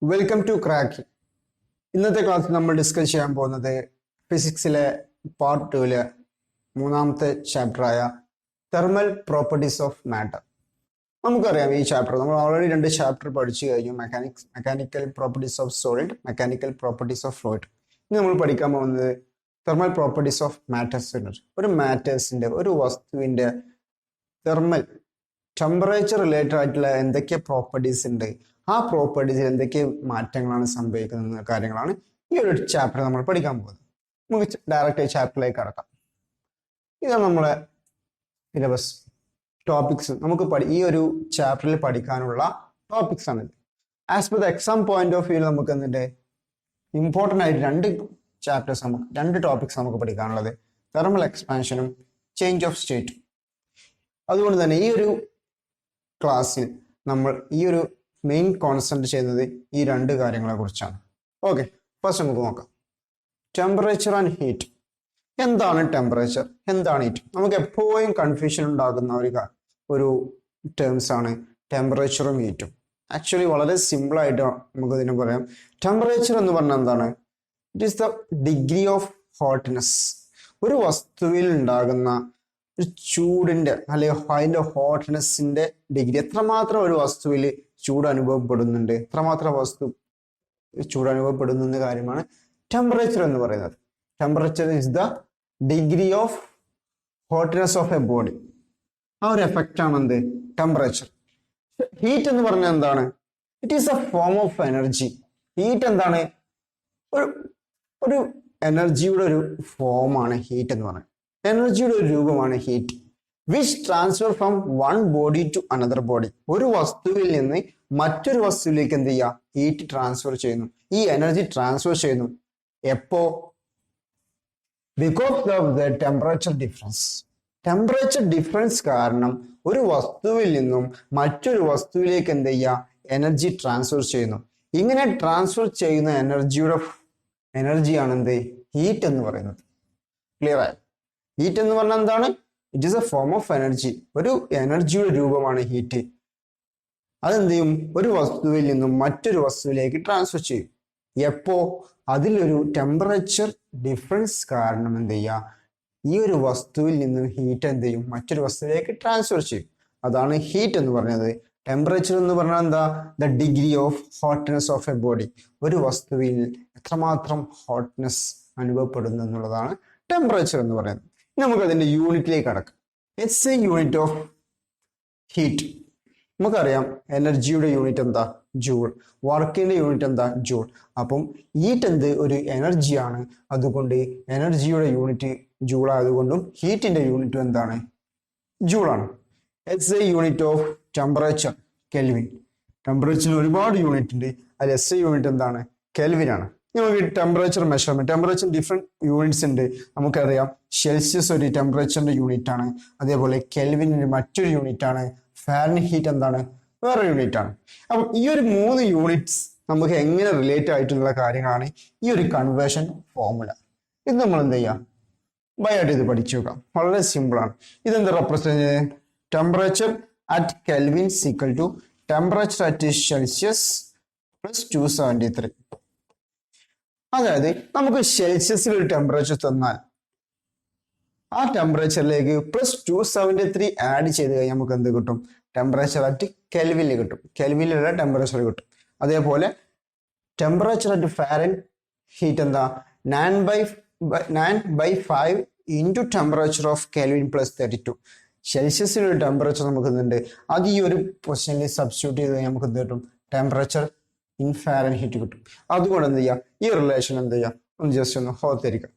Welcome to crack. ഇന്നത്തെ ക്ലാസ്സിൽ നമ്മൾ ഡിസ്കസ് ചെയ്യാൻ പോകുന്നത് ഫിസിക്സിലെ പാർട്ട് 2 മൂന്നാമത്തെ ചാപ്റ്ററായ തെർമൽ പ്രോപ്പർട്ടീസ് ഓഫ് മാറ്റർ. നമുക്കറിയാം ഈ ചാപ്റ്റർ നമ്മൾ ഓൾറെഡി 2 ചാപ്റ്റർ പഠിച്ചു കഴിഞ്ഞു. Mechanical properties of solid, mechanical properties of fluid. ഇനി നമ്മൾ പഠിക്കാൻ പോകുന്നത് തെർമൽ പ്രോപ്പർട്ടീസ് ഓഫ് മാറ്റേഴ്സ്. ഒരു മാറ്റേഴ്സിന്റെ, ഒരു വസ്തുവിന്റെ തെർമൽ ടെമ്പറേച്ചർ റിലേറ്റഡ് ആയിട്ടുള്ള എന്തൊക്കെ പ്രോപ്പർട്ടീസ് ഉണ്ട്, ആ പ്രോപ്പർട്ടീസിൽ എന്തൊക്കെ മാറ്റങ്ങളാണ് സംഭവിക്കുന്ന കാര്യങ്ങളാണ് ഈ ഒരു ചാപ്റ്റർ നമ്മൾ പഠിക്കാൻ പോകുന്നത്. നമുക്ക് ഡയറക്റ്റ് ചാപ്റ്ററിലേക്ക് കടക്കാം. ഇതാണ് നമ്മളെ സിലബസ് ടോപ്പിക്സ്. നമുക്ക് ഈ ഒരു ചാപ്റ്ററിൽ പഠിക്കാനുള്ള ടോപ്പിക്സ് ആണ് ഇത്. As per the exam point of view നമുക്ക് എന്നിട്ട് ഇമ്പോർട്ടൻ്റ് ആയിട്ട് 2 ടോപ്പിക്സ് നമുക്ക് പഠിക്കാനുള്ളത് തെർമൽ എക്സ്പാൻഷനും ചേഞ്ച് ഓഫ് സ്റ്റേറ്റും. അതുകൊണ്ട് തന്നെ ഈ ഒരു ക്ലാസ്സിൽ നമ്മൾ ഈ ഒരു മെയിൻ കോൺസെൻട്രേറ്റ് ചെയ്യുന്നത് ഈ 2 കാര്യങ്ങളെ കുറിച്ചാണ്. ഓക്കെ, ഫസ്റ്റ് നമുക്ക് നോക്കാം. Temperature and heat. എന്താണ് ടെമ്പറേച്ചർ, എന്താണ് ഹീറ്റ്? നമുക്ക് എപ്പോഴും കൺഫ്യൂഷൻ ഉണ്ടാകുന്ന ഒരു ടേംസ് ആണ് ടെമ്പറേച്ചറും ഹീറ്റും. ആക്ച്വലി വളരെ സിമ്പിൾ ആയിട്ട് നമുക്ക് ഇതിനെ പറയാം. ടെമ്പറേച്ചർ എന്ന് പറഞ്ഞാൽ എന്താണ്? It is the degree of hotness. ഒരു വസ്തുവിൽ ഉണ്ടാകുന്ന ഒരു ചൂടിന്റെ അല്ലെങ്കിൽ അതിന്റെ ഹോട്ട്നെസ്സിന്റെ ഡിഗ്രി, എത്രമാത്രം ഒരു വസ്തുവിൽ ചൂട് അനുഭവപ്പെടുന്നുണ്ട്, എത്രമാത്രം വസ്തു ചൂട് അനുഭവപ്പെടുന്ന കാര്യമാണ് ടെമ്പറേച്ചർ എന്ന് പറയുന്നത്. Temperature is the degree of hotness of a body. ആ ഒരു എഫക്റ്റ് ആണ് എന്ത്? ടെമ്പറേച്ചർ. ഹീറ്റ് എന്ന് പറഞ്ഞാൽ എന്താണ്? It is A form of energy. Heat എന്താണ്? ഒരു എനർജിയുടെ ഒരു ഫോമാണ് ഹീറ്റ് എന്ന് പറയുന്നത്. എനർജിയുടെ ഒരു രൂപമാണ് heat. Which transfer from one body to another body. ഒരു വസ്തുവിൽ നിന്ന് മറ്റൊരു വസ്തുവിലേക്ക് എന്ത് ചെയ്യുക? ഹീറ്റ് ട്രാൻസ്ഫർ ചെയ്യുന്നു, ഈ എനർജി ട്രാൻസ്ഫർ ചെയ്യുന്നു. എപ്പോ? Because of the temperature difference. Temperature difference കാരണം ഒരു വസ്തുവിൽ നിന്നും മറ്റൊരു വസ്തുവിലേക്ക് എന്ത് ചെയ്യുക? എനർജി ട്രാൻസ്ഫർ ചെയ്യുന്നു. ഇങ്ങനെ ട്രാൻസ്ഫർ ചെയ്യുന്ന എനർജിയാണ് എന്ത്? ഹീറ്റ് എന്ന് പറയുന്നത്. ക്ലിയർ ആയി? ഹീറ്റ് എന്ന് പറഞ്ഞാൽ എന്താണ്? It is A form of energy. ഒരു എനർജിയുടെ രൂപമാണ് ഹീറ്റ്. അതെന്ത് ചെയ്യും? ഒരു വസ്തുവിൽ നിന്നും മറ്റൊരു വസ്തുവിലേക്ക് ട്രാൻസ്ഫർ ചെയ്യും. എപ്പോ? അതിലൊരു ടെമ്പറേച്ചർ ഡിഫറൻസ് കാരണം എന്ത് ചെയ്യുക? ഈ ഒരു വസ്തുവിൽ നിന്നും ഹീറ്റ് എന്ത് ചെയ്യും? മറ്റൊരു വസ്തുവിലേക്ക് ട്രാൻസ്ഫർ ചെയ്യും. അതാണ് ഹീറ്റ് എന്ന് പറഞ്ഞത്. ടെമ്പറേച്ചർ എന്ന് പറഞ്ഞാൽ എന്താ? The degree of hotness of a body. ഒരു വസ്തുവിൽ എത്രമാത്രം ഹോട്ട്നെസ് അനുഭവപ്പെടുന്നു എന്നുള്ളതാണ് ടെമ്പറേച്ചർ എന്ന് പറയുന്നത്. നമുക്ക് അതിന്റെ യൂണിറ്റിലേക്ക് കടക്കാം. It's a unit of heat. നമുക്കറിയാം എനർജിയുടെ യൂണിറ്റ് എന്താ? ജൂൾ. വർക്കിന്റെ യൂണിറ്റ് എന്താ? ജൂൾ. അപ്പം ഹീറ്റ് എന്ത്? ഒരു എനർജിയാണ്. അതുകൊണ്ട് എനർജിയുടെ യൂണിറ്റ് ജൂൾ ആയതുകൊണ്ടും ഹീറ്റിന്റെ യൂണിറ്റ് എന്താണ്? ജൂളാണ്. It's a unit of temperature, kelvin. ടെമ്പറേച്ചറിന് ഒരുപാട് യൂണിറ്റ് ഉണ്ട്. അതിൽ എസ് എ യൂണിറ്റ് എന്താണ്? കെൽവിൻ ആണ്. നമുക്ക് temperature measurement, temperature different units ഉണ്ട്. നമുക്കറിയാം സെൽഷ്യസ് ഒരു ടെമ്പറേച്ചറിന്റെ യൂണിറ്റ് ആണ്. അതേപോലെ കെൽവിന് മറ്റൊരു യൂണിറ്റ് ആണ്. ഫാരൻഹീറ്റ് എന്താണ്? വേറെ യൂണിറ്റ് ആണ്. അപ്പം ഈ ഒരു 3 യൂണിറ്റ്സ് നമുക്ക് എങ്ങനെ റിലേറ്റ് ആയിട്ടുള്ള കാര്യങ്ങളാണ് ഈ ഒരു കൺവേർഷൻ ഫോർമുല. ഇത് നമ്മൾ എന്ത് ചെയ്യാം? ബൈയായിട്ട് ഇത് പഠിച്ചു നോക്കാം. വളരെ സിമ്പിൾ ആണ്. ഇതെന്താ റെപ്രസെന്റ് ചെയ്യുന്നത്? Temperature at Kelvin equal to temperature at Celsius plus 273. അതായത് നമുക്ക് സെൽഷ്യസിൽ ഒരു ടെമ്പറേച്ചർ തന്നാൽ ആ ടെമ്പറേച്ചറിലേക്ക് പ്ലസ് 273 ആഡ് ചെയ്ത് കഴിഞ്ഞാൽ നമുക്ക് എന്ത് കിട്ടും? ടെമ്പറേച്ചർ അറ്റ് കെൽവിനിൽ കിട്ടും. കെൽവിനിലുള്ള ടെമ്പറേച്ചർ കിട്ടും. അതേപോലെ ടെമ്പറേച്ചർ അറ്റ് ഫാരൻ ഹീറ്റ് എന്താ? 9/5 into temperature of kelvin plus 32. സെൽഷ്യസിലൊരു ടെമ്പറേച്ചർ നമുക്ക് എന്തുണ്ട്? അത് ഈ ഒരു ക്വസ്റ്റ്യനിൽ സബ്സ്റ്റിറ്റ്യൂട്ട് ചെയ്ത് കഴിഞ്ഞാൽ നമുക്ക് എന്ത് കിട്ടും? ടെമ്പറേച്ചർ ഇൻ ഫാരൻ ഹീറ്റ് കിട്ടും. അതുകൊണ്ട് എന്ത് ചെയ്യാം? ഈ റിലേഷൻ എന്ത് ചെയ്യാം? ഒന്ന് ജസ്റ്റ് ഒന്ന് ഓർത്തിരിക്കാം.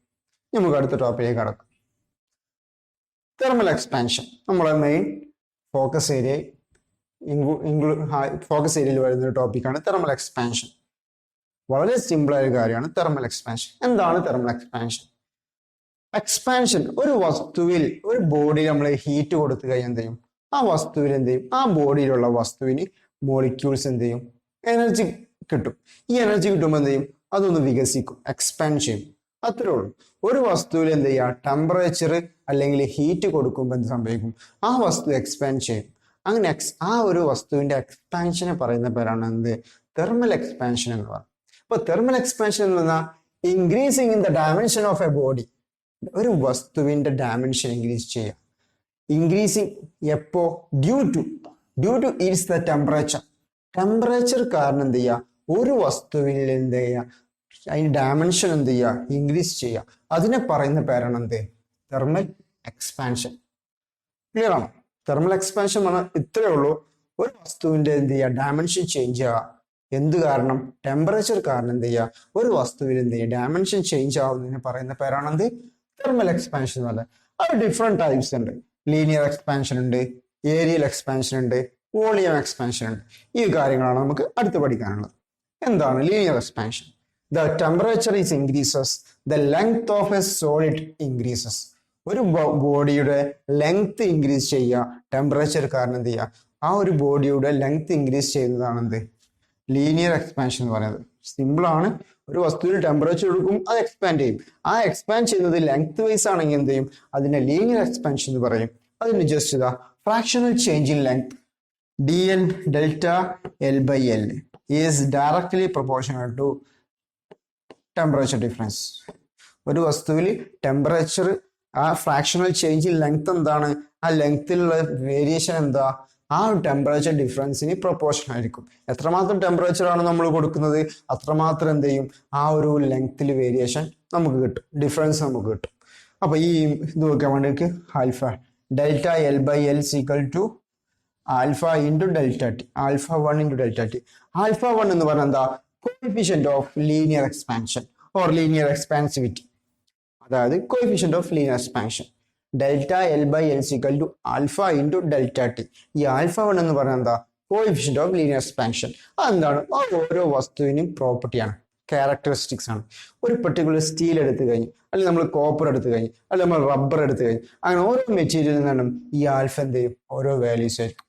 നമുക്ക് അടുത്ത ടോപ്പിലേക്ക് കടക്കാം. തെർമൽ എക്സ്പാൻഷൻ നമ്മളെ മെയിൻ ഫോക്കസ് ഏരിയയിൽ വരുന്ന ഒരു ടോപ്പിക്കാണ് തെർമൽ എക്സ്പാൻഷൻ. വളരെ സിമ്പിൾ ആയ കാര്യമാണ് തെർമൽ എക്സ്പാൻഷൻ. എന്താണ് തെർമൽ എക്സ്പാൻഷൻ? എക്സ്പാൻഷൻ ഒരു വസ്തുവിൽ, ഒരു ബോഡിയിൽ നമ്മൾ ഹീറ്റ് കൊടുത്തു കഴിഞ്ഞാൽ എന്ത് ചെയ്യും? ആ വസ്തുവിൽ എന്ത് ചെയ്യും? ആ ബോഡിയിലുള്ള വസ്തുവിന് മോളിക്യൂൾസ് എന്ത് ചെയ്യും? എനർജി കിട്ടും. ഈ എനർജി കിട്ടുമ്പോൾ എന്ത് ചെയ്യും? അതൊന്ന് വികസിക്കും, എക്സ്പാൻഡ് ചെയ്യും. അത്രേ ഉള്ളൂ. ഒരു വസ്തുവിൽ എന്ത് ചെയ്യുക? ടെമ്പറേച്ചർ അല്ലെങ്കിൽ ഹീറ്റ് കൊടുക്കുമ്പോൾ എന്ത് സംഭവിക്കും? ആ വസ്തു എക്സ്പാൻഡ് ചെയ്യും. അങ്ങനെ ആ ഒരു വസ്തുവിന്റെ എക്സ്പാൻഷനെ പറയുന്ന പേരാണ് എന്ത്? തെർമൽ എക്സ്പാൻഷൻ എന്ന് പറയും. അപ്പൊ തെർമൽ എക്സ്പാൻഷൻ എന്ന് പറഞ്ഞാൽ increasing in the dimension of a body. ഒരു വസ്തുവിന്റെ ഡയമെൻഷൻ ഇൻക്രീസ് ചെയ്യുക. ഇൻക്രീസിങ് എപ്പോ? Due to its the temperature. Temperature കാരണം എന്ത് ചെയ്യുക? ഒരു വസ്തുവിൽ എന്ത് ചെയ്യുക? അതിന്റെ ഡയമെൻഷൻ എന്ത് ചെയ്യുക? ഇൻക്രീസ് ചെയ്യുക. അതിനെ പറയുന്ന പേരാണ് എന്ത്? Thermal expansion. ക്ലിയർ ആണോ? തെർമൽ എക്സ്പാൻഷൻ പറഞ്ഞാൽ ഇത്രയേ ഉള്ളൂ. ഒരു വസ്തുവിന്റെ എന്ത് ചെയ്യുക? ഡയമെൻഷൻ ചേഞ്ച് ചെയ്യുക. എന്ത് കാരണം? ടെമ്പറേച്ചർ കാരണം എന്ത് ചെയ്യുക? ഒരു വസ്തുവിൽ എന്ത് ചെയ്യുക? ഡയമെൻഷൻ ചേഞ്ച് ആവുന്നതിന് പറയുന്ന പേരാണ് എന്ത്? തെർമൽ എക്സ്പാൻഷൻ എന്ന് പറയുന്നത്. അത് ഡിഫറെന്റ് ടൈപ്സ് ഉണ്ട്. ലീനിയർ എക്സ്പാൻഷൻ ഉണ്ട്, ഏരിയൽ എക്സ്പാൻഷൻ ഉണ്ട്, വോളിയം എക്സ്പാൻഷൻ ഉണ്ട്. ഈ കാര്യങ്ങളാണ് നമുക്ക് അടുത്ത് പഠിക്കാനുള്ളത്. എന്താണ് linear expansion? The temperature is increases, the length of A solid increases. ഒരു ബോഡിയുടെ ലെങ്ത് ഇൻക്രീസ് ചെയ്യുക, ടെമ്പറേച്ചർ കാരണം എന്ത് ചെയ്യുക? ആ ഒരു ബോഡിയുടെ ലെങ്ത് ഇൻക്രീസ് ചെയ്യുന്നതാണ് എന്ത്? ലീനിയർ എക്സ്പാൻഷൻ എന്ന് പറയുന്നത്. സിമ്പിൾ ആണ്. ഒരു വസ്തുവിൽ ടെമ്പറേച്ചർ എടുക്കും, അത് എക്സ്പാൻഡ് ചെയ്യും. ആ എക്സ്പാൻഡ് ചെയ്യുന്നത് ലെങ്ത് വൈസ് ആണെങ്കിൽ എന്ത് ചെയ്യും? അതിനെ ലീനിയർ എക്സ്പാൻഷൻ എന്ന് പറയും. അതിന് ജസ്റ്റ് ഇതാ fractional change in length dl delta L by L is directly proportional to temperature difference. ഒരു വസ്തുവിൽ ടെമ്പറേച്ചർ ആ ഫ്രാക്ഷണൽ ചേഞ്ച് ഇൻ ലെങ്ത് എന്താണ്? ആ ലെങ്ത്തിലുള്ള വേരിയേഷൻ എന്താ? ആ ടെമ്പറേച്ചർ ഡിഫറൻസിന് പ്രൊപ്പോർഷൻ ആയിരിക്കും. എത്രമാത്രം ടെമ്പറേച്ചർ ആണ് നമ്മൾ കൊടുക്കുന്നത്, അത്രമാത്രം എന്ത് ചെയ്യും? ആ ഒരു ലെങ്ത്തിൽ വേരിയേഷൻ നമുക്ക് കിട്ടും, ഡിഫറൻസ് നമുക്ക് കിട്ടും. അപ്പൊ ഈ ഇത് നോക്കാൻ വേണ്ടി alpha delta L by L equal to alpha into delta T, alpha 1 into delta T. Alpha 1 എന്ന് പറഞ്ഞാൽ എന്താ? Coefficient of linear expansion or linear expansivity. അതായത് coefficient of linear expansion. Delta L by L equal to alpha into delta T. ഈ alpha 1 എന്ന് പറഞ്ഞാൽ എന്താ? Coefficient of linear expansion. അതെന്താണ്? ഓരോ വസ്തുവിനും പ്രോപ്പർട്ടിയാണ്, ക്യാരക്ടറിസ്റ്റിക്സ് ആണ്. ഒരു പെർട്ടിക്കുലർ സ്റ്റീൽ എടുത്തു കഴിഞ്ഞ്, അല്ലെങ്കിൽ നമ്മൾ കോപ്പർ എടുത്തു കഴിഞ്ഞ്, അല്ലെങ്കിൽ നമ്മൾ റബ്ബർ എടുത്തു കഴിഞ്ഞ്, അങ്ങനെ ഓരോ മെറ്റീരിയലിൽ നിന്നും ഈ ആൽഫ എന്ത് ചെയ്യും? ഓരോ വാല്യൂസ് ആയിരിക്കും.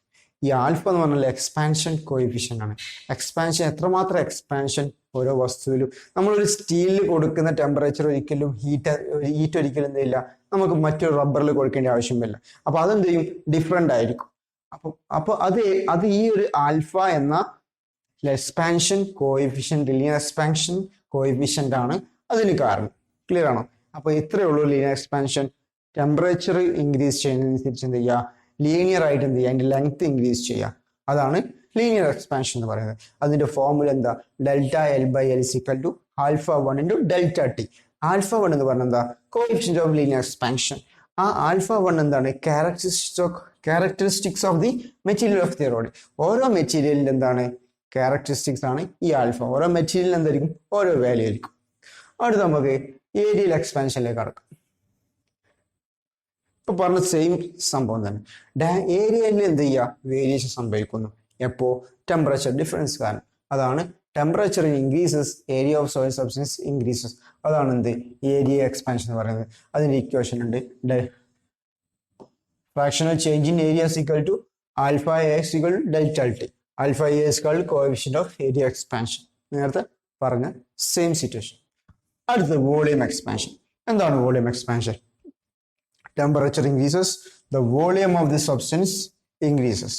ഈ ആൽഫ എന്ന് പറഞ്ഞാൽ എക്സ്പാൻഷൻ കോഎഫിഷ്യന്റ് ആണ്. എക്സ്പാൻഷൻ എത്രമാത്രം എക്സ്പാൻഷൻ ഓരോ വസ്തുവിലും. നമ്മളൊരു സ്റ്റീലിൽ കൊടുക്കുന്ന ടെമ്പറേച്ചർ ഒരിക്കലും ഹീറ്റ് ഒരിക്കലും എന്തില്ല നമുക്ക് മറ്റൊരു റബ്ബറിൽ കൊടുക്കേണ്ട ആവശ്യമില്ല. അപ്പൊ അതെന്ത് ചെയ്യും? ഡിഫറെന്റ് ആയിരിക്കും. അപ്പൊ അത് ഈ ഒരു ആൽഫ എന്ന expansion coefficient, linear expansion coefficient ആണ് അതിന് കാരണം. ക്ലിയർ ആണോ? അപ്പൊ ഇത്രയേ ഉള്ളൂ ലീനിയർ എക്സ്പാൻഷൻ. ടെമ്പറേച്ചർ ഇൻക്രീസ് ചെയ്യുന്നതിനനുസരിച്ച് എന്ത് ചെയ്യുക? ലീനിയർ ആയിട്ട് എന്ത് ചെയ്യുക? അതിന്റെ ലെങ്ത് ഇൻക്രീസ് ചെയ്യുക. അതാണ് ലീനിയർ എക്സ്പാൻഷൻ എന്ന് പറയുന്നത്. അതിന്റെ ഫോർമുല എന്താ? Delta L by L equal to alpha 1 into delta T. Alpha 1 എന്ന് പറഞ്ഞാൽ എന്താ? Coefficient of linear expansion. ആ ആൽഫ 1 എന്താണ്? Characteristics of the material of the rod. ഓരോ മെറ്റീരിയലിന്റെ എന്താണ്? ക്യാരക്ടറിസ്റ്റിക്സ് ആണ് ഈ ആൽഫ. ഓരോ മെറ്റീരിയലിന് എന്തായിരിക്കും? ഓരോ വാല്യൂ ആയിരിക്കും. അടുത്ത് നമുക്ക് ഏരിയൽ എക്സ്പാൻഷനിലേക്ക് കടക്കാം. ഇപ്പൊ പറഞ്ഞ സെയിം സംഭവം തന്നെ. ഏരിയയിൽ എന്ത് ചെയ്യുക? വേരിയേഷൻ സംഭവിക്കുന്നു. എപ്പോ? ടെമ്പറേച്ചർ ഡിഫറൻസ് കാരണം. അതാണ് temperature increases, area of solid substance increases. അതാണ് എന്ത്? ഏരിയ എക്സ്പാൻഷൻ എന്ന് പറയുന്നത്. അതിന്റെ ഇക്വേഷൻ ഉണ്ട്. Fractional change in area equal to alpha X equal to delta T. Alpha A is called coefficient of area expansion. നേരത്തെ പറഞ്ഞ സെയിം സിറ്റുവേഷൻ. അടുത്തത് volume expansion. എന്താണ് volume expansion? Temperature increases, the volume of the substance increases.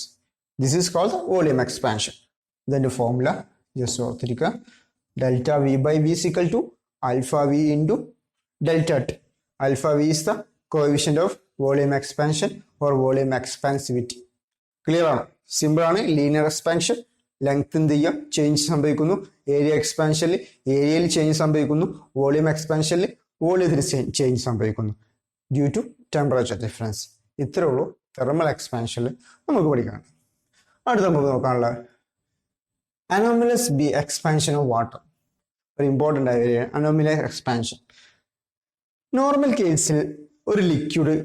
This is called the volume expansion. Then the formula, just ഓർത്തിരിക്കുക. Delta V by V is equal to alpha V into delta T. Alpha V is the coefficient of volume expansion or volume expansivity. Clear ആണ്? Simple ആണ്. Linear expansion length എന്ത് ചെയ്യുക? Change സംഭവിക്കുന്നു. Area എക്സ്പാൻഷനിൽ ഏരിയയിൽ change സംഭവിക്കുന്നു. Volume എക്സ്പാൻഷനിൽ വോളിയത്തിൽ change സംഭവിക്കുന്നു due to temperature difference. ഇത്രേ ഉള്ളൂ തെർമൽ എക്സ്പാൻഷനിൽ നമുക്ക് പഠിക്കണം. അടുത്ത നമുക്ക് നോക്കാനുള്ള അനോമലസ് എക്സ്പാൻഷൻ ഓഫ് വാട്ടർ. ഒരു ഇമ്പോർട്ടൻ്റ് ആയ അനോമലസ് എക്സ്പാൻഷൻ. നോർമൽ കേസിൽ ഒരു ലിക്വിഡ്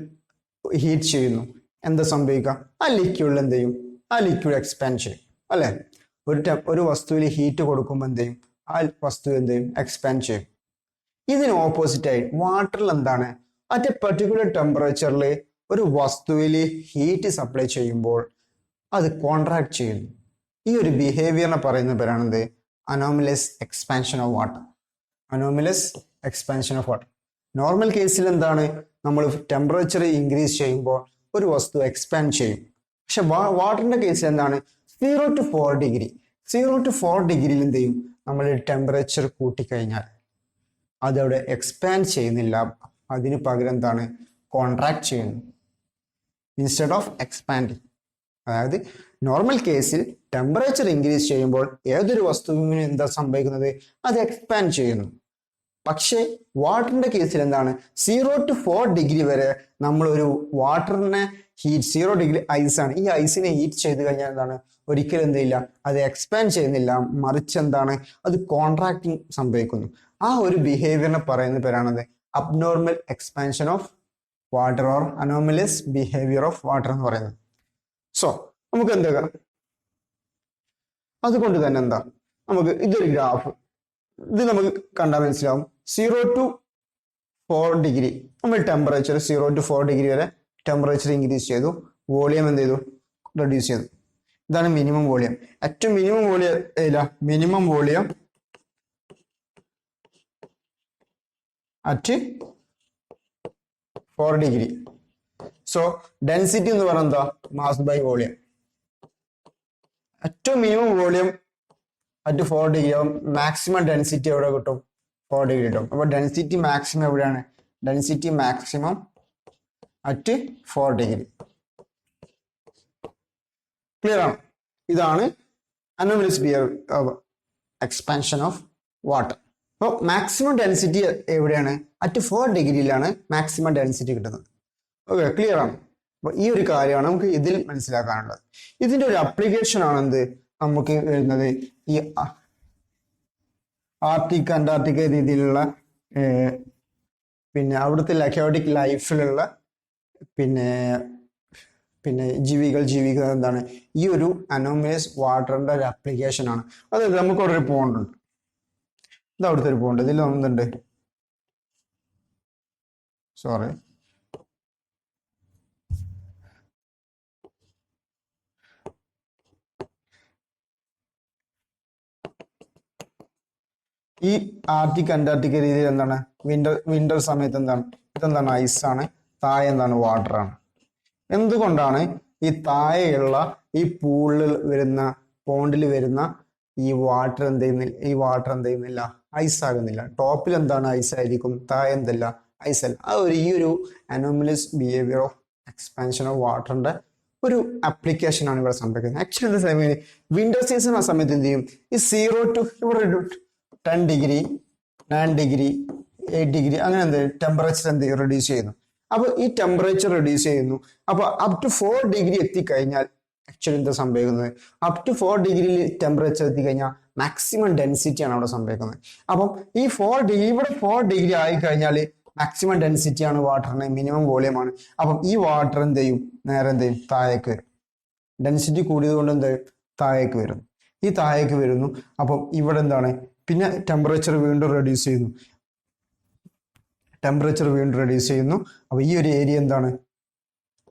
ഹീറ്റ് ചെയ്യുന്നു, എന്താ സംഭവിക്കുക? ആ ലിക്വിഡിൽ എന്ത് ചെയ്യും? ആ ലിക്വിഡ് എക്സ്പാൻഡ് ചെയ്യും, അല്ലെ? ഒരു വസ്തുവിൽ ഹീറ്റ് കൊടുക്കുമ്പോൾ എന്ത് ചെയ്യും? ആ വസ്തു എന്ത് ചെയ്യും? എക്സ്പാൻഡ് ചെയ്യും. ഇതിന് ഓപ്പോസിറ്റ് ആയി വാട്ടറിൽ എന്താണ്? അറ്റ് എ പെർട്ടിക്കുലർ ടെമ്പറേച്ചറിൽ ഒരു വസ്തുവിൽ ഹീറ്റ് സപ്ലൈ ചെയ്യുമ്പോൾ അത് കോൺട്രാക്ട് ചെയ്യുന്നു. ഈ ഒരു ബിഹേവിയറിനെ പറയുന്ന പേരാണ് എന്ത്? Anomalous expansion of water. Anomalous expansion of water. Normal കേസിൽ എന്താണ്? നമ്മൾ ടെമ്പറേച്ചർ ഇൻക്രീസ് ചെയ്യുമ്പോൾ ഒരു വസ്തു എക്സ്പാൻഡ് ചെയ്യും. പക്ഷെ വാട്ടറിന്റെ കേസിൽ എന്താണ്? 0 to 4 ഡിഗ്രി. 0 to 4 ഡിഗ്രിയിൽ എന്ത് ചെയ്യും, നമ്മൾ ടെമ്പറേച്ചർ കൂട്ടിക്കഴിഞ്ഞാൽ അതവിടെ എക്സ്പാൻഡ് ചെയ്യുന്നില്ല, അതിന് പകരം എന്താണ്, കോൺട്രാക്ട് ചെയ്യുന്നു ഇൻസ്റ്റെഡ് ഓഫ് എക്സ്പാൻഡിങ്. അതായത് നോർമൽ കേസിൽ ടെമ്പറേച്ചർ ഇൻക്രീസ് ചെയ്യുമ്പോൾ ഏതൊരു വസ്തുവിനും എന്താ സംഭവിക്കുന്നത്, അത് എക്സ്പാൻഡ് ചെയ്യുന്നു. പക്ഷേ വാട്ടറിന്റെ കേസിൽ എന്താണ്, 0 to 4 ഡിഗ്രി വരെ നമ്മൾ ഒരു വാട്ടറിനെ ഹീറ്റ്, 0 ഡിഗ്രി ഐസാണ്, ഈ ഐസിനെ ഹീറ്റ് ചെയ്ത് കഴിഞ്ഞാൽ എന്താണ്, ഒരിക്കലും എന്തില്ല, അത് എക്സ്പാൻഡ് ചെയ്യുന്നില്ല, മറിച്ച് എന്താണ്, അത് കോൺട്രാക്റ്റിംഗ് സംഭവിക്കുന്നു. ആ ഒരു ബിഹേവിയറിനെ പറയുന്ന പേരാണത് abnormal expansion of water or anomalous behaviour of water എന്ന് പറയുന്നത്. സോ നമുക്ക് എന്താ, അതുകൊണ്ട് തന്നെ എന്താ, നമുക്ക് ഇതൊരു ഗ്രാഫ്, ഇത് നമുക്ക് കണ്ടാൽ മനസ്സിലാവും. 0 to 4 ഡിഗ്രി നമ്മൾ ടെമ്പറേച്ചർ 0 to 4 ഡിഗ്രി വരെ ടെമ്പറേച്ചർ ഇൻക്രീസ് ചെയ്തു, വോളിയം എന്ത് ചെയ്തു, റെഡ്യൂസ് ചെയ്തു. ഇതാണ് മിനിമം വോളിയം. ഏറ്റവും മിനിമം വോളിയം ഏതാ, minimum volume at 4 degree. So density എന്ന് പറയുന്നത് എന്താ, മാസ് ബൈ വോളിയം. ഏറ്റവും മിനിമം വോളിയം അറ്റ് 4 ഡിഗ്രി ആവും, മാക്സിമം ഡെൻസിറ്റി എവിടെ കിട്ടും, 4 ഡിഗ്രി കിട്ടും. അപ്പൊ ഡെൻസിറ്റി മാക്സിമം എവിടെയാണ്, density maximum at 4 degree. Clear ആണ്? ഇതാണ് anomalous behaviour expansion of water. അപ്പോൾ മാക്സിമം ഡെൻസിറ്റി എവിടെയാണ്, അറ്റ് 4 ഡിഗ്രിയിലാണ് മാക്സിമം ഡെൻസിറ്റി കിട്ടുന്നത്. ഓക്കെ, ക്ലിയർ ആണ്? അപ്പൊ ഈ ഒരു കാര്യമാണ് നമുക്ക് ഇതിൽ മനസ്സിലാക്കാനുള്ളത്. ഇതിന്റെ ഒരു അപ്ലിക്കേഷൻ ആണ് എന്ത് നമുക്ക് വരുന്നത്, ഈ ആർട്ടിക് അന്റാർട്ടിക്ക രീതിയിലുള്ള പിന്നെ അവിടുത്തെ അക്വാട്ടിക് ലൈഫിലുള്ള പിന്നെ ജീവികൾ എന്താണ്, ഈ ഒരു അനോമലസ് വാട്ടറിന്റെ ഒരു അപ്ലിക്കേഷൻ ആണ്. അതായത് നമുക്ക് അവിടെ ഒരു പോണ്ട് ഉണ്ട്, ഇത് അവിടുത്തെ ഒരു പോണ്ട്, ഇതിൽ ഒന്നുണ്ട്, സോറി, ഈ ആർട്ടിക് അന്റാർട്ടിക്ക രീതിയിൽ എന്താണ്, വിന്റർ സമയത്ത് എന്താണ്, ഇതെന്താണ്, ഐസാണ്, താഴെ എന്താണ്, വാട്ടറാണ്. എന്തുകൊണ്ടാണ് ഈ താഴെയുള്ള ഈ പൂളിൽ വരുന്ന, പോണ്ടിൽ വരുന്ന ഈ വാട്ടർ എന്ത് ചെയ്യുന്നില്ല, ഐസ് ആകുന്നില്ല. ടോപ്പിൽ എന്താണ്, ഐസ് ആയിരിക്കും, താഴെ എന്തല്ല, ഐസ് അല്ല. ഈ ഒരു anomalous behaviour of expansion of വാട്ടറിന്റെ ഒരു ആപ്ലിക്കേഷൻ ആണ് ഇവിടെ സംഭവിക്കുന്നത്. ആക്ച്വലി എന്താ സമയം, വിന്റർ സീസൺ ആ സമയത്ത് എന്ത് ചെയ്യും, ഈ 0 to ഇവിടെ 10 ഡിഗ്രി 9 ഡിഗ്രി 8 ഡിഗ്രി അങ്ങനെ എന്ത് ടെമ്പറേച്ചർ എന്ത് ചെയ്യും, റെഡ്യൂസ് ചെയ്യുന്നു. അപ്പൊ ഈ ടെമ്പറേച്ചർ റെഡ്യൂസ് ചെയ്യുന്നു. അപ്പൊ അപ് ടു 4 ഡിഗ്രി എത്തിക്കഴിഞ്ഞാൽ ആക്ച്വലി എന്താ സംഭവിക്കുന്നത്, അപ് ടു 4 ഡിഗ്രിയിൽ ടെമ്പറേച്ചർ എത്തിക്കഴിഞ്ഞാൽ മാക്സിമം ഡെൻസിറ്റി ആണ് അവിടെ സംഭവിക്കുന്നത്. അപ്പം ഈ 4 ഡിഗ്രി ഇവിടെ 4 ഡിഗ്രി ആയി കഴിഞ്ഞാൽ മാക്സിമം ഡെൻസിറ്റി ആണ് വാട്ടറിന്, മിനിമം വോളിയം ആണ്. അപ്പം ഈ വാട്ടർ എന്ത് ചെയ്യും, നേരെ എന്ത് ചെയ്യും, താഴേക്ക് വരും. ഡെൻസിറ്റി കൂടിയത് കൊണ്ട് എന്ത് താഴേക്ക് വരുന്നു, ഈ താഴേക്ക് വരുന്നു. അപ്പം ഇവിടെ എന്താണ്, പിന്നെ ടെമ്പറേച്ചർ വീണ്ടും റെഡ്യൂസ് ചെയ്യുന്നു. അപ്പൊ ഈ ഒരു ഏരിയ എന്താണ്,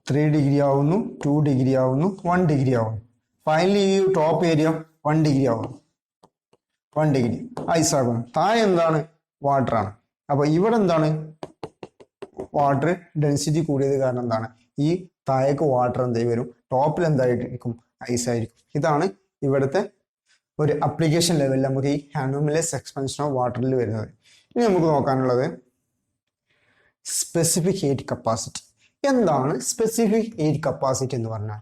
3 ഡിഗ്രി ആവുന്നു, 2 ഡിഗ്രി ആവുന്നു, 1 ഡിഗ്രി ആവുന്നു. ഫൈനലി ഈ ടോപ്പ് ഏരിയ 1 ഡിഗ്രി ആവുന്നു, 1 ഡിഗ്രി ഐസ് ആകുന്നു. താഴെ എന്താണ്, വാട്ടർ ആണ്. അപ്പൊ ഇവിടെ എന്താണ്, വാട്ടർ ഡെൻസിറ്റി കൂടിയത് കാരണം എന്താണ്, ഈ താഴേക്ക് വാട്ടർ എന്തായി വരും, ടോപ്പിൽ എന്തായിരിക്കും, ഐസ് ആയിരിക്കും. ഇതാണ് ഇവിടുത്തെ ഒരു അപ്ലിക്കേഷൻ ലെവലിൽ നമുക്ക് ഈ അനോമലസ് എക്സ്പാൻഷൻ ഓഫ് വാട്ടറിൽ വരുന്നത്. ഇനി നമുക്ക് നോക്കാനുള്ളത് സ്പെസിഫിക് ഹീറ്റ് കപ്പാസിറ്റി. എന്താണ് സ്പെസിഫിക് ഹീറ്റ് കപ്പാസിറ്റി എന്ന് പറഞ്ഞാൽ,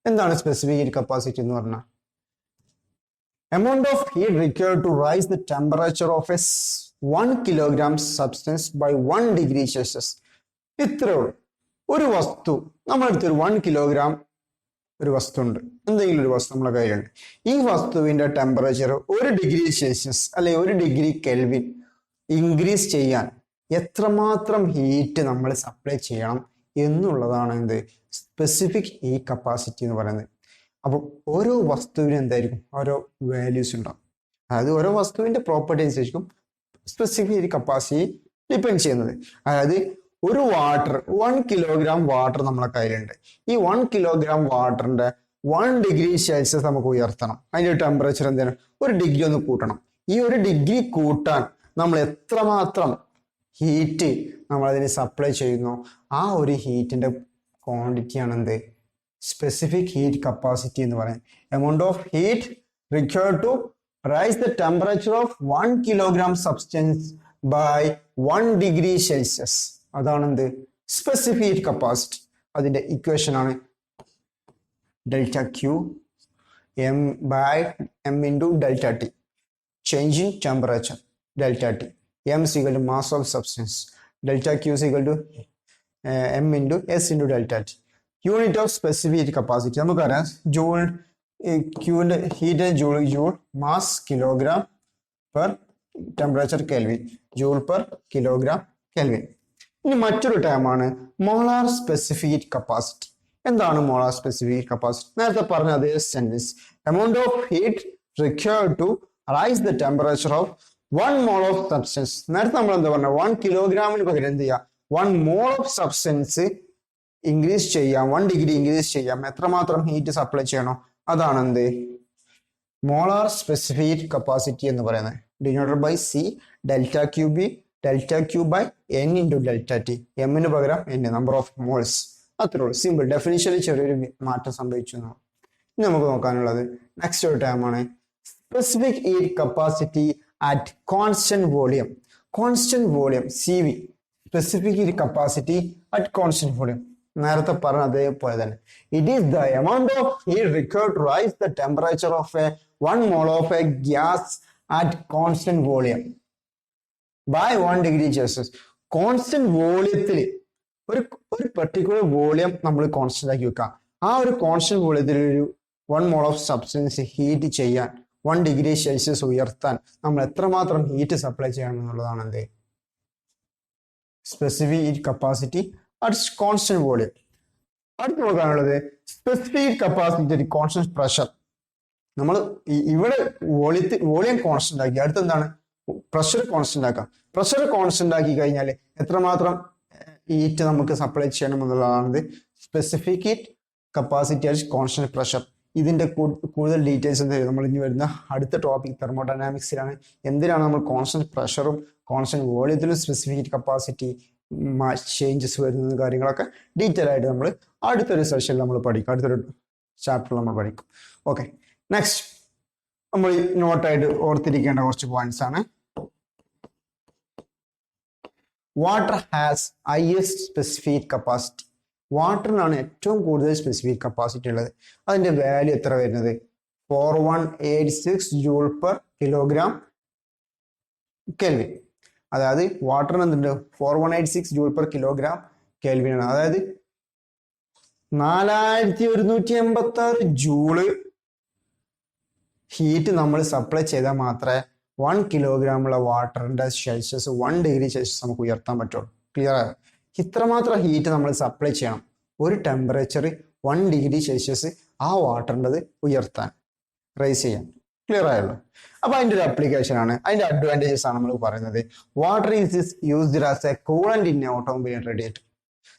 എന്താണ് സ്പെസിഫിക് ഹീറ്റ് കപ്പാസിറ്റി എന്ന് പറഞ്ഞാൽ, amount of heat required to rise the temperature of a 1 kilogram substance by 1 degree Celsius. ഇത്രേ ഉള്ളൂ. ഒരു വസ്തു നമ്മളെടുത്തൊരു 1 കിലോഗ്രാം ഒരു വസ്തു ഉണ്ട്, എന്തെങ്കിലും ഒരു വസ്തു നമ്മളെ കയ്യിലുണ്ട്. ഈ വസ്തുവിന്റെ ടെമ്പറേച്ചർ 1 ഡിഗ്രി സെൽഷ്യസ് അല്ലെങ്കിൽ 1 ഡിഗ്രി കെൽവിൻ ഇൻക്രീസ് ചെയ്യാൻ എത്രമാത്രം ഹീറ്റ് നമ്മൾ സപ്ലൈ ചെയ്യണം എന്നുള്ളതാണ് എന്ത് സ്പെസിഫിക് ഹീറ്റ് കപ്പാസിറ്റി എന്ന് പറയുന്നത്. അപ്പം ഓരോ വസ്തുവിനും എന്തായിരിക്കും, ഓരോ വാല്യൂസ് ഉണ്ടാവും. അതായത് ഓരോ വസ്തുവിന്റെ പ്രോപ്പർട്ടി അനുസരിച്ചിരിക്കും സ്പെസിഫിക് ഹീറ്റ് കപ്പാസിറ്റി ഡിപ്പെൻഡ് ചെയ്യുന്നത്. അതായത് ഒരു വാട്ടർ 1 കിലോഗ്രാം വാട്ടർ നമ്മളെ കയ്യിലുണ്ട്. ഈ 1 കിലോഗ്രാം വാട്ടറിന്റെ 1 ഡിഗ്രി സെൽഷ്യസ് നമുക്ക് ഉയർത്തണം. അതിന്റെ ടെമ്പറേച്ചർ എന്താണ്, 1 ഡിഗ്രി ഒന്ന് കൂട്ടണം. ഈ 1 ഡിഗ്രി കൂട്ടാൻ നമ്മൾ എത്രമാത്രം ഹീറ്റ് നമ്മൾ അതിന് സപ്ലൈ ചെയ്യുന്നു, ആ ഒരു ഹീറ്റിന്റെ ക്വാണ്ടിറ്റിയാണ് എന്ത് സ്പെസിഫിക് ഹീറ്റ് കപ്പാസിറ്റി എന്ന് പറയുന്നത്. Amount of heat required to raise the temperature of 1 kilogram substance by 1 degree Celsius. അതാണ് എന്ത് സ്പെസിഫിക് ഹീറ്റ് കപ്പാസിറ്റി. അതിന്റെ ഇക്വേഷൻ ആണ് delta Q M by M into delta T. Change in temperature delta T. M is equal to mass of substance. Delta Q is equal to m into s into delta T. Unit of specific heat capacity നമുക്കറിയാം. Joule ക്യൂവിന്റെ heat joule mass kilogram per temperature kelvin, joule per kilogram kelvin. ഇനി മറ്റൊരു ടേമാണ് molar specific heat capacity. എന്താണ് molar specific heat capacity? നേരത്തെ പറഞ്ഞ അതേ sentence. Amount of heat required to raise the temperature of 1 mole of substance. നേരത്തെ നമ്മൾ എന്താ പറഞ്ഞ 1 കിലോഗ്രാമിന് പകരം എന്ത് ചെയ്യാം 1 മോൾ ഓഫ് സബ്സ്റ്റൻസ് ഇൻക്രീസ് ചെയ്യാം, 1 ഡിഗ്രി ഇൻക്രീസ് ചെയ്യാം. എത്രമാത്രം ഹീറ്റ് സപ്ലൈ ചെയ്യണോ അതാണ് എന്ത് മോളാർ സ്പെസിഫിക് ഹീറ്റ് കപ്പാസിറ്റി എന്ന് പറയുന്നത്. Denoted by C delta Q by delta Q by N into delta T. എമ്മിന് പകരം എൻ, നമ്പർ ഓഫ് മോൾസ്. അത്രേ ഉള്ളൂ, സിമ്പിൾ. ഡെഫിനിഷനിൽ ചെറിയൊരു മാറ്റം സംഭവിച്ചു എന്നാണ്. ഇനി നമുക്ക് നോക്കാനുള്ളത് നെക്സ്റ്റ് ഒരു ടൈമാണ് specific heat capacity at constant volume. Constant volume CV, specific heat capacity at constant volume. നേരത്തെ പറഞ്ഞ അതേപോലെ തന്നെ. It is the amount of heat required to raise the temperature of a 1 mole of a gas at constant volume by 1 degree Celsius. Constant വോളിയത്തിൽ ഒരു particular volume നമ്മൾ constant ആക്കി വെക്കാം. ആ ഒരു കോൺസ്റ്റന്റ് വോളിയത്തിൽ ഒരു 1 മോൾ ഓഫ് സബ്സ്റ്റൻസ് ഹീറ്റ് ചെയ്യാൻ 1 ഡിഗ്രി സെൽഷ്യസ് ഉയർത്താൻ നമ്മൾ എത്രമാത്രം ഹീറ്റ് സപ്ലൈ ചെയ്യണം എന്നുള്ളതാണ് എന്ത് specific heat capacity at constant volume. അടുത്ത് നോക്കാനുള്ളത് specific heat capacity at constant pressure. നമ്മൾ ഇവിടെ വോളിയം കോൺസ്റ്റന്റ് ആക്കി, അടുത്ത് എന്താണ് പ്രഷർ കോൺസ്റ്റന്റ് ആക്കാം. പ്രഷർ കോൺസ്റ്റന്റ് ആക്കി കഴിഞ്ഞാൽ എത്രമാത്രം ഹീറ്റ് നമുക്ക് സപ്ലൈ ചെയ്യണം എന്നുള്ളതാണ് specific heat capacity at constant pressure. ഇതിന്റെ കൂടുതൽ ഡീറ്റെയിൽസ് നമ്മൾ ഇനി വരുന്ന അടുത്ത ടോപ്പിക് തെർമോഡൈനാമിക്സിലാണ്. എന്തിനാണ് നമ്മൾ കോൺസ്റ്റന്റ് പ്രഷറും കോൺസ്റ്റന്റ് വോളിയത്തിലും സ്പെസിഫിക് ഹീറ്റ് കപ്പാസിറ്റി ചേഞ്ചസ് വരുന്ന കാര്യങ്ങളൊക്കെ ഡീറ്റെയിൽ ആയിട്ട് നമ്മൾ അടുത്തൊരു സെഷനിൽ നമ്മൾ പഠിക്കും, അടുത്തൊരു ചാപ്റ്ററിൽ നമ്മൾ പഠിക്കും. ഓക്കെ, നെക്സ്റ്റ് നമ്മൾ നോട്ടായിട്ട് ഓർത്തിരിക്കേണ്ട കുറച്ച് പോയിന്റ്സ് ആണ്. Water has highest specific capacity. വാട്ടറിനാണ് ഏറ്റവും കൂടുതൽ സ്പെസിഫിക് കപ്പാസിറ്റി ഉള്ളത്. അതിന്റെ വാല്യൂ എത്ര വരുന്നത് 4186 ജൂൾ പെർ കിലോഗ്രാം കെൽവിൻ. അതായത് വാട്ടറിന് എന്തുണ്ട് 4186 ജൂൾ പെർ കിലോഗ്രാം കെൽവിൻ ആണ്. അതായത് 4186 ജൂള് ഹീറ്റ് നമ്മൾ സപ്ലൈ ചെയ്താൽ മാത്രമേ 1 കിലോഗ്രാമുള്ള വാട്ടറിന്റെ സെൽഷ്യസ് 1 ഡിഗ്രി സെൽഷ്യസ് നമുക്ക് ഉയർത്താൻ പറ്റുള്ളൂ. ക്ലിയർ ആയോ? ഇത്രമാത്രം ഹീറ്റ് നമ്മൾ സപ്ലൈ ചെയ്യണം ഒരു ടെമ്പറേച്ചർ 1 ഡിഗ്രി സെൽഷ്യസ് ആ വാട്ടറിൻ്റെത് ഉയർത്താൻ, റൈസ് ചെയ്യാൻ. ക്ലിയർ ആയല്ലോ? അപ്പൊ അതിന്റെ ഒരു അപ്ലിക്കേഷൻ ആണ്, അതിന്റെ അഡ്വാൻറ്റേജസ് ആണ് നമ്മൾ പറയുന്നത്. Water is used as A coolant in automobile radiator.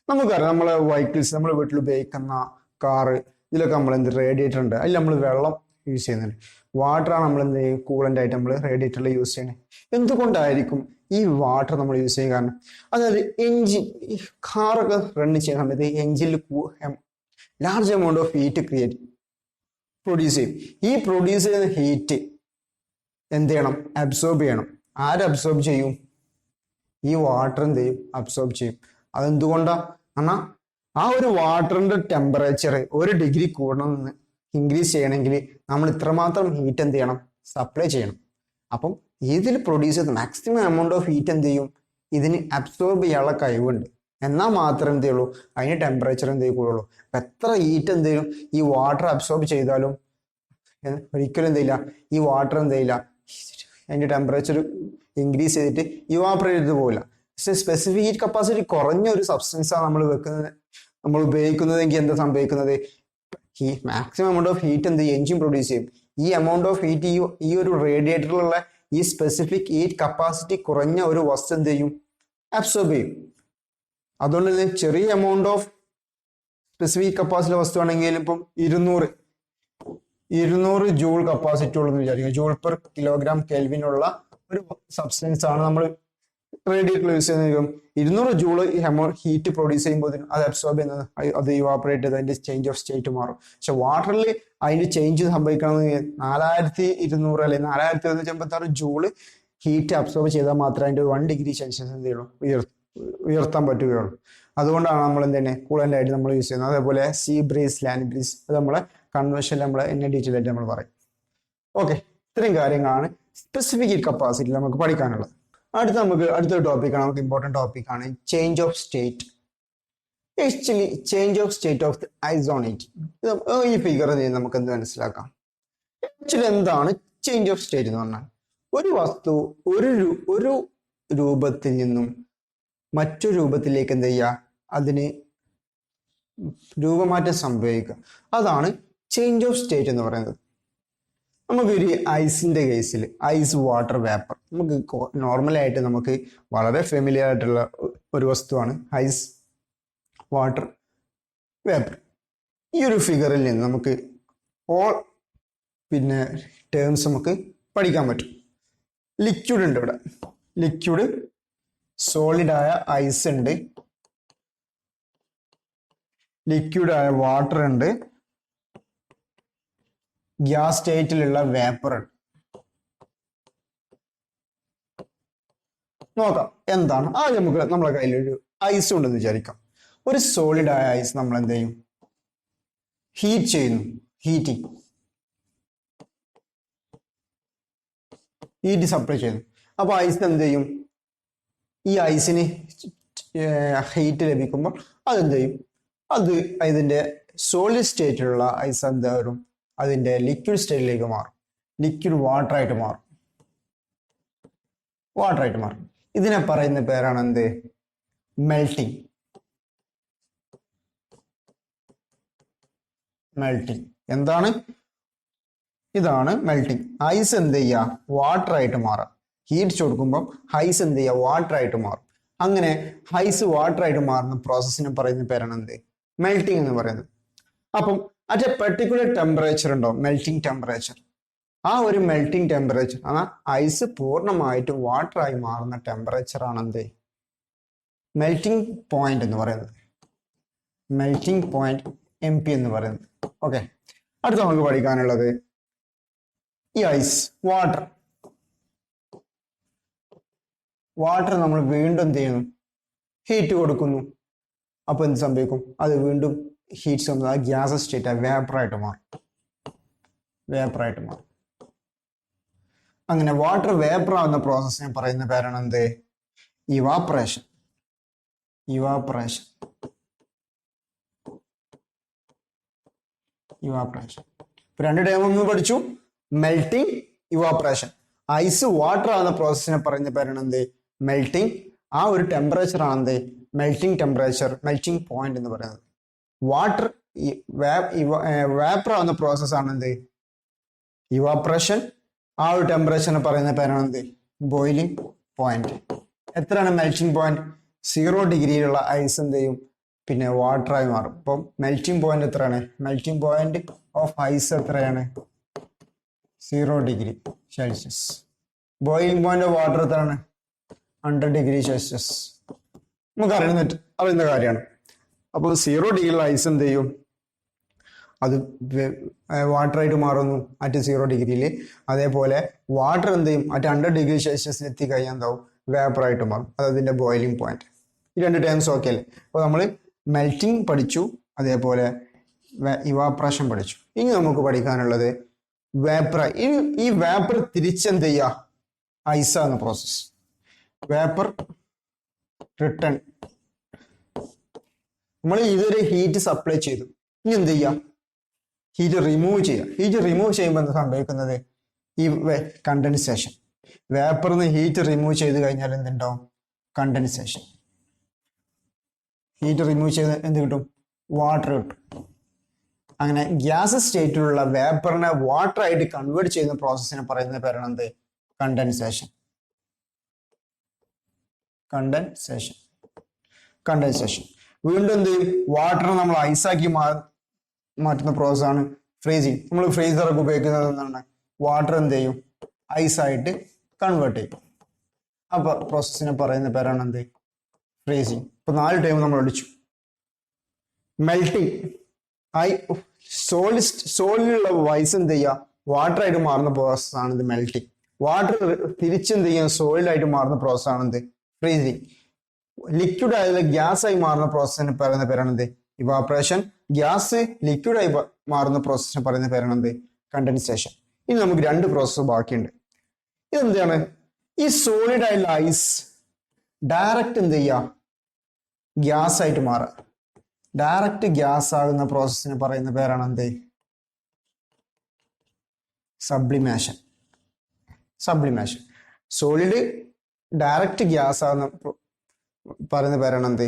നമുക്കറിയാം നമ്മളെ വെഹിക്കിൾസ്, നമ്മൾ വീട്ടിൽ ഉപയോഗിക്കുന്ന കാറ്, ഇതിലൊക്കെ നമ്മൾ എന്ത് റേഡിയേറ്റർ ഉണ്ട്, അതിൽ നമ്മൾ വെള്ളം യൂസ് ചെയ്യുന്നുണ്ട്. വാട്ടറാണ് നമ്മൾ എന്ത് കൂളന്റ് ആയിട്ട് നമ്മൾ റേഡിയേറ്ററിൽ യൂസ് ചെയ്യുന്നത്. എന്തുകൊണ്ടായിരിക്കും ഈ വാട്ടർ നമ്മൾ യൂസ് ചെയ്യാൻ കാരണം? അതായത് എഞ്ചിൻ, ഈ കാറൊക്കെ റൺ ചെയ്യുന്ന സമയത്ത് എഞ്ചിനിൽ large amount of heat produce ചെയ്യും. ഈ പ്രൊഡ്യൂസ് ചെയ്യുന്ന ഹീറ്റ് എന്ത് ചെയ്യണം? അബ്സോർബ് ചെയ്യണം. ആര് അബ്സോർബ് ചെയ്യും? ഈ വാട്ടർ എന്ത് ചെയ്യും? അബ്സോർബ് ചെയ്യും. അതെന്തുകൊണ്ടാ? എന്നാൽ ആ ഒരു വാട്ടറിന്റെ ടെമ്പറേച്ചർ 1 ഡിഗ്രി കൂടണമെന്ന് ഇൻക്രീസ് ചെയ്യണമെങ്കിൽ നമ്മൾ ഇത്രമാത്രം ഹീറ്റ് എന്ത് ചെയ്യണം? സപ്ലൈ ചെയ്യണം. അപ്പം ഇതിൽ പ്രൊഡ്യൂസ് ചെയ്ത മാക്സിമം എമൗണ്ട് ഓഫ് ഹീറ്റ് എന്ത് ചെയ്യും? ഇതിന് അബ്സോർബ് ചെയ്യാനുള്ള കഴിവുണ്ട്. എന്നാൽ മാത്രം എന്ത് ചെയ്യുള്ളൂ? അതിന് ടെമ്പറേച്ചർ എന്ത് ചെയ്യുള്ളൂ? അപ്പം എത്ര ഹീറ്റ് എന്ത് ചെയ്യും ഈ വാട്ടർ അബ്സോർബ് ചെയ്താലും ഒരിക്കലും എന്ത് ചെയ്യില്ല, ഈ വാട്ടർ എന്ത് ചെയ്യില്ല, അതിന്റെ ടെമ്പറേച്ചർ ഇൻക്രീസ് ചെയ്തിട്ട് ഇവാപ്പറേറ്റ് ചെയ്ത് പോകില്ല. പക്ഷെ സ്പെസിഫിക് ഹീറ്റ് കപ്പാസിറ്റി കുറഞ്ഞ ഒരു സബ്സ്റ്റൻസ് ആണ് നമ്മൾ ഉപയോഗിക്കുന്നതെങ്കിൽ എന്താ സംഭവിക്കുന്നത്? ഈ മാക്സിമം എമൗണ്ട് ഓഫ് ഹീറ്റ് എന്ത് ചെയ്യും? എഞ്ചിൻ പ്രൊഡ്യൂസ് ചെയ്യും. ഈ എമൗണ്ട് ഓഫ് ഹീറ്റ് ഈ ഒരു റേഡിയേറ്ററിലുള്ള ഈ സ്പെസിഫിക് ഹീറ്റ് കപ്പാസിറ്റി കുറഞ്ഞ ഒരു വസ്തു എന്ത് ചെയ്യും? അബ്സോർബ് ചെയ്യും. അതുകൊണ്ട് തന്നെ ചെറിയ എമൗണ്ട് ഓഫ് സ്പെസിഫിക് കപ്പാസിറ്റി വസ്തു ആണെങ്കിൽ ഇപ്പം 200 ജൂൾ കപ്പാസിറ്റി ഉള്ളതെന്ന് വിചാരിക്കുക. ജൂൾ പെർ കിലോഗ്രാം കെൽവിനുള്ള ഒരു സബ്സ്റ്റൻസ് ആണ് നമ്മൾ റേഡിയേറ്റർ യൂസ് ചെയ്യുന്നതിനും 200 ജൂള് ഹീറ്റ് പ്രൊഡ്യൂസ് ചെയ്യുമ്പോൾ അത് അബ്സോർബ് ചെയ്യുന്നത് അത് ഇവാപറേറ്റ് ചെയ്ത് അതിന്റെ ചേഞ്ച് ഓഫ് സ്റ്റേറ്റ് മാറും. പക്ഷെ വാട്ടറിൽ അതിന്റെ ചേഞ്ച് സംഭവിക്കണമെങ്കിൽ 4200 അല്ലെങ്കിൽ 4156 ജൂള് ഹീറ്റ് അബ്സോർബ് ചെയ്താൽ മാത്രമേ അതിന്റെ 1 ഡിഗ്രി സെൽഷ്യസ് എന്ത് ചെയ്യുള്ളൂ ഉയർത്താൻ പറ്റുകയുള്ളൂ. അതുകൊണ്ടാണ് നമ്മൾ എന്താണ് കൂളൻ്റ് ആയിട്ട് നമ്മൾ യൂസ് ചെയ്യുന്നത്. അതേപോലെ സീ ബ്രീസ്, ലാൻഡ് ബ്രീസ്, അത് നമ്മളെ കൺവെൻഷനിൽ നമ്മൾ എന്നെ ഡീറ്റെയിൽ ആയിട്ട് നമ്മൾ പറയും. ഓക്കെ, ഇത്രയും കാര്യങ്ങളാണ് സ്പെസിഫിക് ഹീറ്റ് കപ്പാസിറ്റി നമുക്ക് പഠിക്കാനുള്ളത്. അടുത്തൊരു ടോപ്പിക്കാണ്, നമുക്ക് ഇമ്പോർട്ടൻറ്റ് ടോപ്പിക്കാണ് change of state. Actually change of state of ഐസോണേറ്റ്. ഈ ഫിഗർ നമുക്ക് എന്ത് മനസ്സിലാക്കാം? ആക്ച്വലി എന്താണ് ചേഞ്ച് ഓഫ് സ്റ്റേറ്റ് എന്ന് പറഞ്ഞാൽ? ഒരു വസ്തു ഒരു രൂപത്തിൽ നിന്നും മറ്റൊരു രൂപത്തിലേക്ക് എന്ത് ചെയ്യുക, അതിന് രൂപമാറ്റം സംഭവിക്കുക. അതാണ് ചേഞ്ച് ഓഫ് സ്റ്റേറ്റ് എന്ന് പറയുന്നത്. നമുക്കൊരു ഐസിന്റെ കേസിൽ ഐസ്, വാട്ടർ, വേപ്പർ, നമുക്ക് നോർമലായിട്ട് നമുക്ക് വളരെ ഫെമിലിയർ ആയിട്ടുള്ള ഒരു വസ്തുവാണ് ഐസ്, വാട്ടർ, വേപ്പർ. ഈ ഒരു ഫിഗറിൽ നിന്ന് നമുക്ക് ടേംസ് നമുക്ക് പഠിക്കാൻ പറ്റും. ലിക്വിഡ് ഉണ്ട് ഇവിടെ, ലിക്വിഡ്, സോളിഡായ ഐസ് ഉണ്ട്, ലിക്വിഡായ വാട്ടർ ഉണ്ട്, ഗ്യാസ് സ്റ്റേറ്റിലുള്ള വേപ്പർ ഉണ്ട്. നോക്കാം എന്താണ്. ആദ്യം നമുക്ക് നമ്മളെ കയ്യിലൊരു ഐസ് ഉണ്ടെന്ന് വിചാരിക്കാം. ഒരു സോളിഡ് ആയ ഐസ് നമ്മൾ എന്ത് ചെയ്യും? ഹീറ്റ് ചെയ്യുന്നു. ഹീറ്റ് സപ്ലൈ ചെയ്യുന്നു. അപ്പൊ ഐസ് എന്ത് ചെയ്യും? ഈ ഐസിന് ഹീറ്റ് ലഭിക്കുമ്പോൾ അതെന്ത് ചെയ്യും? അത് ഇതിന്റെ സോളിഡ് സ്റ്റേറ്റിലുള്ള ഐസ് എന്താ വരും? അതിന്റെ ലിക്വിഡ് സ്റ്റേറ്റിലേക്ക് മാറും. ലിക്വിഡ് വാട്ടർ ആയിട്ട് മാറും. ഇതിനെ പറയുന്ന പേരാണ് എന്ത്? മെൽറ്റിംഗ്. എന്താണ്? ഇതാണ് മെൽറ്റിംഗ്. ഐസ് എന്ത് ചെയ്യുക? വാട്ടർ ആയിട്ട് മാറാം. ഹീറ്റ് കൊടുക്കുമ്പോൾ ഐസ് എന്ത് ചെയ്യുക? വാട്ടർ ആയിട്ട് മാറും. അങ്ങനെ ഐസ് വാട്ടർ ആയിട്ട് മാറുന്ന പ്രോസസ്സിനെ പറയുന്ന പേരാണ് എന്ത്? മെൽറ്റിംഗ് എന്ന് പറയുന്നത്. അപ്പം അറ്റ് എ പെർട്ടിക്കുലർ ടെമ്പറേച്ചർ ഉണ്ടോ, മെൽറ്റിംഗ് ടെമ്പറേച്ചർ. ആ ഒരു മെൽറ്റിംഗ് ടെമ്പറേച്ചർ, ഐസ് പൂർണ്ണമായിട്ട് വാട്ടർ ആയി മാറുന്ന ടെമ്പറേച്ചർ ആണ് എന്ത്? മെൽറ്റിംഗ് പോയിന്റ് എന്ന് പറയുന്നത്. മെൽറ്റിംഗ് പോയിന്റ് MP എന്ന് പറയുന്നത്. ഓക്കെ, അടുത്ത നമുക്ക് പഠിക്കാനുള്ളത് ഈ ഐസ്, വാട്ടർ നമ്മൾ വീണ്ടും എന്ത് ചെയ്യുന്നു? ഹീറ്റ് കൊടുക്കുന്നു. അപ്പൊ എന്ത് സംഭവിക്കും? അത് വീണ്ടും ഹീറ്റ് സംഭവിക്കും. ആ ഗ്യാസ് സ്റ്റേറ്റ് വേപ്പറായിട്ട് മാറും. അങ്ങനെ വാട്ടർ വേപ്പർ ആവുന്ന പ്രോസസ്സിനെ പറയുന്ന പേരാണ് എന്ത്? ഇവാപ്പറേഷൻ. ഇപ്പൊ രണ്ട് ടേം ഒന്ന് പഠിച്ചു, മെൽറ്റിംഗ്, ഇവാപ്പറേഷൻ. ഐസ് വാട്ടർ ആവുന്ന പ്രോസസ്സിനെ പറയുന്ന പേരാണ് എന്ത്? മെൽറ്റിംഗ്. ആ ഒരു ടെമ്പറേച്ചർ ആണ് എന്ത്? മെൽറ്റിംഗ് ടെമ്പറേച്ചർ, മെൽറ്റിംഗ് പോയിന്റ് എന്ന് പറയുന്നത്. വാട്ടർ വേപ്പർ ആവുന്ന പ്രോസസ് ആണ് എന്ത്? ഇവാപ്പറേഷൻ. ആ ഒരു ടെമ്പറേച്ചറിനെ പറയുന്ന പേരാണ് എന്ത്? Boiling point. എത്രയാണ് മെൽറ്റിംഗ് പോയിന്റ്? 0 ഡിഗ്രിയിലുള്ള ഐസ് എന്ത് ചെയ്യും? പിന്നെ വാട്ടറായി മാറും. അപ്പം മെൽറ്റിംഗ് പോയിന്റ് എത്രയാണ്? മെൽറ്റിംഗ് പോയിന്റ് ഓഫ് ഐസ് എത്രയാണ്? 0 degree Celsius. Boiling point of water എത്രയാണ്? 100 ഡിഗ്രി സെൽഷ്യസ്. നമുക്ക് അറിയുന്ന കാര്യമാണ്. അപ്പോൾ 0 ഡിഗ്രിയിലുള്ള ഐസ് എന്ത് ചെയ്യും? അത് വാട്ടറായിട്ട് മാറുന്നു അറ്റ് 0 ഡിഗ്രിയിൽ. അതേപോലെ വാട്ടർ എന്ത് ചെയ്യും? അറ്റ് 100 ഡിഗ്രി സെൽഷ്യസിൽ എത്തിക്കഴിഞ്ഞാൽ എന്താവും? വേപ്പറായിട്ട് മാറും. അത് അതിന്റെ ബോയിലിംഗ് പോയിന്റ്. ഈ രണ്ട് ടേംസ് ഓക്കെ അല്ലേ? അപ്പോൾ നമ്മൾ മെൽറ്റിംഗ് പഠിച്ചു, അതേപോലെ ഇവാപ്പറേഷൻ പഠിച്ചു. ഇനി നമുക്ക് പഠിക്കാനുള്ളത് വേപ്പർ. ഈ വേപ്പർ തിരിച്ചെന്ത് ചെയ്യുക? ഐസാകുന്ന പ്രോസസ്. Vapour return. നമ്മൾ ഇതൊരു ഹീറ്റ് സപ്ലൈ ചെയ്തു. ഇനി എന്ത് ചെയ്യാം? ഹീറ്റ് റിമൂവ് ചെയ്യാം. ഹീറ്റ് റിമൂവ് ചെയ്യുമ്പോൾ എന്താ സംഭവിക്കുന്നത്? ഈ കണ്ടൻസേഷൻ. വേപ്പറിന്ന് ഹീറ്റ് റിമൂവ് ചെയ്ത് കഴിഞ്ഞാൽ എന്തുണ്ടാവും? കണ്ടൻസേഷൻ. ഹീറ്റ് റിമൂവ് ചെയ്ത് എന്ത് കിട്ടും? വാട്ടർ കിട്ടും. അങ്ങനെ ഗ്യാസ് സ്റ്റേറ്റിലുള്ള വേപ്പറിനെ വാട്ടർ ആയിട്ട് കൺവേർട്ട് ചെയ്യുന്ന പ്രോസസ്സിനെ പറയുന്ന പേരാണ് എന്ത്? കണ്ടൻസേഷൻ. വീണ്ടും എന്ത് ചെയ്യും? വാട്ടർ നമ്മൾ ഐസാക്കി മാറ്റുന്ന പ്രോസസ്സാണ് ഫ്രീസിങ്. നമ്മൾ ഫ്രീസറൊക്കെ ഉപയോഗിക്കുന്നത് എന്താണ്? വാട്ടർ എന്ത് ചെയ്യും? ഐസായിട്ട് കൺവേർട്ട് ചെയ്യും. അപ്പൊ പ്രോസസ്സിനെ പറയുന്ന പേരാണ് എന്ത്? ഫ്രീസിങ്. ഇപ്പൊ 4 ടൈം നമ്മൾ അടിച്ചു. മെൽറ്റിംഗ്, സോളിലുള്ള ഐസ് എന്ത് ചെയ്യുക, വാട്ടർ ആയിട്ട് മാറുന്ന പ്രോസസ് ആണ് ഇത് മെൽറ്റിംഗ്. വാട്ടർ തിരിച്ചെന്ത് ചെയ്യുക, സോളിഡായിട്ട് മാറുന്ന പ്രോസസ് ആണ് എന്ത്? ഫ്രീസിങ്. ലിക്വിഡ് ആയത് ഗ്യാസ് ആയി മാറുന്ന പ്രോസസ്സിന് പറയുന്ന പേരാണ് എന്ത്? ഇവാപറേഷൻ. ഗ്യാസ് ലിക്വിഡ് ആയി മാറുന്ന പ്രോസസ്സിന് പറയുന്ന പേരാണ് എന്ത്? കണ്ടൻസേഷൻ. ഇനി നമുക്ക് 2 പ്രോസസ്സ് ബാക്കിയുണ്ട്. ഇതെന്താണ്? ഈ സോളിഡ് ആയിട്ടുള്ള ഐസ് ഡയറക്റ്റ് എന്ത് ചെയ്യുക, ഗ്യാസ് ആയിട്ട് മാറുക. ഡയറക്റ്റ് ഗ്യാസ് ആകുന്ന പ്രോസസ്സിന് പറയുന്ന പേരാണ് എന്ത്? Sublimation. Sublimation. Solid direct gas ആകുന്ന പറയുന്ന പേരാണ് എന്ത്?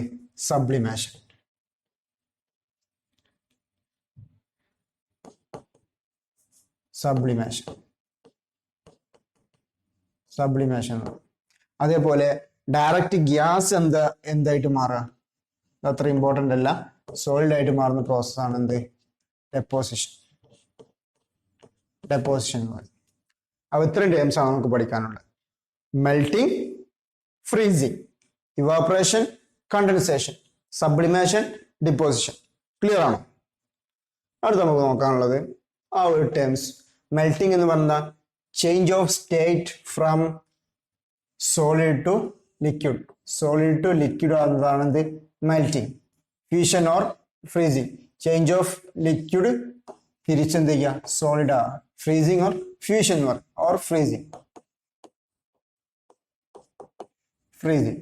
സബ്ലിമേഷൻ. സബ്ലിമേഷൻ. സബ്ലിമേഷൻ. അതേപോലെ ഡയറക്റ്റ് ഗ്യാസ് എന്തായിട്ട് മാറുക, അത്ര ഇമ്പോർട്ടൻ്റ് അല്ല. സോളിഡ് ആയിട്ട് മാറുന്ന പ്രോസസ്സാണ് എന്ത്? ഡെപ്പോസിഷൻ. ഡെപ്പോസിഷൻ എന്ന് പറയും. അപ്പൊ ഇത്രയും ടേംസ് ആണ് നമുക്ക് പഠിക്കാനുള്ളത്. Melting, freezing, evaporation, condensation, sublimation, deposition. Clear ആണോ? അടുത്ത നമുക്ക് നോക്കാനുള്ളത് ആ ഒരു ടേംസ്. മെൽറ്റിംഗ് എന്ന് പറഞ്ഞാൽ change of state from solid to liquid. Solid to liquid ആകുന്നതാണ് എന്ത്? Melting. Fusion or freezing. Change of liquid തിരിച്ചെന്ത് ചെയ്യുക, സോളിഡ് ആ. Freezing or fusion or freezing. Freezing.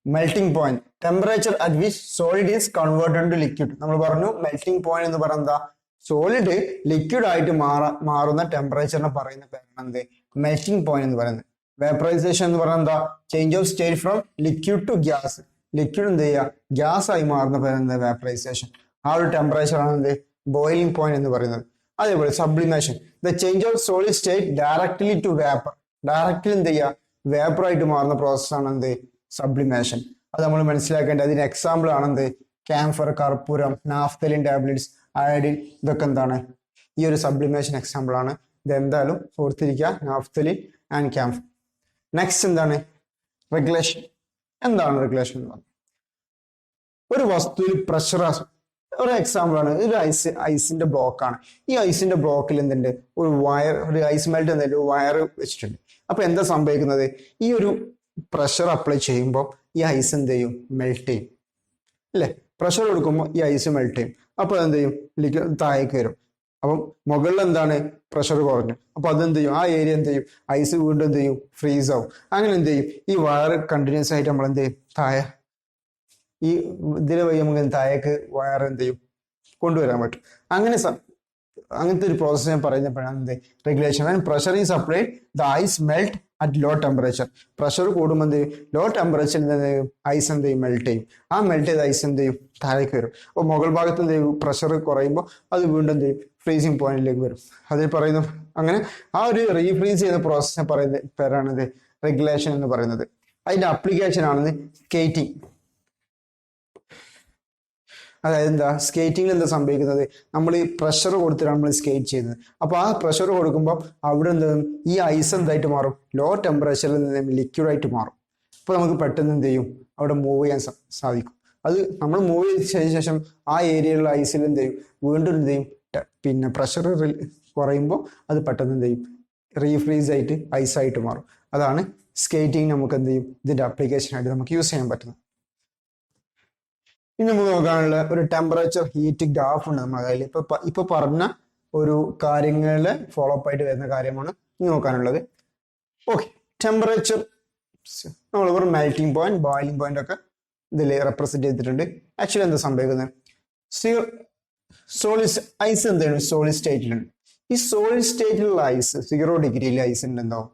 Melting point, temperature at which solid is converted to liquid. നമ്മൾ പറഞ്ഞു melting point എന്ന് പറയുന്നത് solid liquid ആയിട്ട് മാറുന്ന ടെമ്പറേച്ചറിനെ പറയുന്ന പേരാണ് എന്ത്? മെൽറ്റിംഗ് പോയിന്റ് എന്ന് പറയുന്നത്. വേപ്പറൈസേഷൻ എന്ന് പറയുന്നത് എന്താ? Change of state from liquid to gas. Liquid എന്ത് ചെയ്യുക, ഗ്യാസ് ആയി മാറുന്ന പേരെന്ത്? വേപ്പറൈസേഷൻ. ആ ഒരു ടെമ്പറേച്ചർ ആണ് എന്ത്? ബോയിലിംഗ് പോയിന്റ് എന്ന് പറയുന്നത്. അതേപോലെ sublimation, the change of solid state directly to vapour. Directly എന്ത് ചെയ്യുക, വേപ്പർ ആയിട്ട് മാറുന്ന പ്രോസസ്സാണ് എന്ത്? സബ്ലിമേഷൻ. അത് നമ്മൾ മനസ്സിലാക്കേണ്ടത്. അതിന് എക്സാമ്പിൾ ആണെന്ത്? ക്യാംഫർ, കർപ്പൂരം, നാഫ്തലിൻ ടാബ്ലറ്റ്സ്, അയഡിൻ, ഇതൊക്കെ എന്താണ്? ഈ ഒരു സബ്ലിമേഷൻ എക്സാമ്പിൾ ആണ്. ഇത് എന്തായാലും ഓർത്തിരിക്കുക, നാഫ്തലിൻ ആൻഡ് ക്യാംഫർ. നെക്സ്റ്റ് എന്താണ്? റെഗുലേഷൻ. എന്താണ് റെഗുലേഷൻ എന്ന് പറഞ്ഞാൽ? ഒരു വസ്തുവിൽ പ്രഷർ, ഒരു എക്സാമ്പിൾ ആണ്. ഒരു ഐസിന്റെ ബ്ലോക്കാണ്. ഈ ഐസിന്റെ ബ്ലോക്കിൽ എന്തുണ്ട്? ഒരു ഐസ് മെൽറ്റ് എന്തെങ്കിലും ഒരു വയർ വെച്ചിട്ടുണ്ട്. അപ്പൊ എന്താ സംഭവിക്കുന്നത്? ഈ ഒരു പ്രഷർ അപ്ലൈ ചെയ്യുമ്പോൾ ഈ ഐസ് എന്ത് ചെയ്യും? മെൽറ്റ് ചെയ്യും അല്ലെ? പ്രഷർ കൊടുക്കുമ്പോൾ ഈ ഐസ് മെൽറ്റ് ചെയ്യും. അപ്പൊ എന്ത് ചെയ്യും? താഴേക്ക് വരും. അപ്പം മുകളിൽ എന്താണ്? പ്രഷർ കുറഞ്ഞു. അപ്പൊ അതെന്ത് ചെയ്യും? ആ ഏരിയ എന്ത് ചെയ്യും? ഐസ് വീണ്ടും എന്ത് ചെയ്യും? ഫ്രീസ് ആവും. അങ്ങനെ എന്ത് ചെയ്യും? ഈ വയർ കണ്ടിന്യൂസ് ആയിട്ട് നമ്മൾ എന്ത് ചെയ്യും? താഴെ ഈ ഇതിന് വഴി നമുക്ക് താഴേക്ക് വയർ എന്ത് ചെയ്യും? കൊണ്ടുവരാൻ പറ്റും. അങ്ങനത്തെ ഒരു പ്രോസസ്സിനെ പറയുന്നപ്പോഴാണ് എന്ത്? Regulation. And pressure is applied the ice melt at low temperature. Pressure കൂടുമ്പോൾ എന്ത് ചെയ്യും? ലോ ടെമ്പറേച്ചറിൽ എന്ത് ചെയ്യും? ഐസ് എന്ത് ചെയ്യും? മെൽറ്റ് ചെയ്യും. ആ മെൽറ്റ് ചെയ്ത ഐസ് എന്ത് ചെയ്യും? താഴേക്ക് വരും. അപ്പോൾ മുകൾ ഭാഗത്ത് എന്ത് ചെയ്യും? പ്രഷർ കുറയുമ്പോൾ അത് വീണ്ടും എന്ത് ചെയ്യും? ഫ്രീസിങ് പോയിന്റിലേക്ക് വരും. അതിൽ പറയുന്നു. അങ്ങനെ ആ ഒരു റീഫ്രീസ് ചെയ്യുന്ന പ്രോസസ്സിനെ പറയുന്ന പേരാണിത് റെഗുലേഷൻ എന്ന് പറയുന്നത്. അതിന്റെ അപ്ലിക്കേഷൻ ആണെന്ന് സ്കേറ്റിംഗ്. അതായത് എന്താ? സ്കേറ്റിംഗിൽ എന്താ സംഭവിക്കുന്നത്? നമ്മൾ ഈ പ്രഷർ കൊടുത്തിട്ടാണ് നമ്മൾ സ്കേറ്റ് ചെയ്യുന്നത്. അപ്പൊ ആ പ്രഷർ കൊടുക്കുമ്പോൾ അവിടെ എന്ത്? ഈ ഐസ് എന്തായിട്ട് മാറും? ലോ ടെമ്പറേച്ചറിൽ നിന്ന് ലിക്വിഡായിട്ട് മാറും. അപ്പൊ നമുക്ക് പെട്ടെന്ന് എന്ത് ചെയ്യും? അവിടെ മൂവ് ചെയ്യാൻ സാധിക്കും. അത് നമ്മൾ മൂവ് ചെയ്തതിനു ശേഷം ആ ഏരിയയിലുള്ള ഐസിൽ എന്ത് ചെയ്യും? വീണ്ടും എന്ത് ചെയ്യും? പിന്നെ പ്രഷർ കുറയുമ്പോൾ അത് പെട്ടെന്ന് എന്ത് ചെയ്യും? റീഫ്രീസ് ആയിട്ട് ഐസായിട്ട് മാറും. അതാണ് സ്കേറ്റിംഗ്. നമുക്ക് എന്ത് ചെയ്യും? ഇതിന്റെ അപ്ലിക്കേഷൻ ആയിട്ട് നമുക്ക് യൂസ് ചെയ്യാൻ പറ്റുന്നത്. ഇനി നമുക്ക് നോക്കാനുള്ള ഒരു ടെമ്പറേച്ചർ ഹീറ്റ് ഗ്രാഫ് ഉണ്ട് നമ്മുടെ കയ്യിൽ. ഇപ്പൊ പറഞ്ഞ ഒരു കാര്യങ്ങളില് ഫോളോ അപ്പ് ആയിട്ട് വരുന്ന കാര്യമാണ് ഇനി നോക്കാനുള്ളത്. ഓക്കെ, ടെമ്പറേച്ചർ നമ്മൾ ഒരു മെൽറ്റിംഗ് പോയിന്റ്, ബോയിലിംഗ് പോയിന്റ് ഒക്കെ ഇതിൽ റെപ്രസെന്റ് ചെയ്തിട്ടുണ്ട്. ആക്ച്വലി എന്താ സംഭവിക്കുന്നത്? സോളിഡ് ഐസ് എന്താണ്? സോളിഡ് സ്റ്റേറ്റിലുണ്ട്. ഈ സോളിഡ് സ്റ്റേറ്റിലുള്ള ഐസ് 0 ഡിഗ്രിയിൽ ഐസ് ഉണ്ട്. എന്താവും?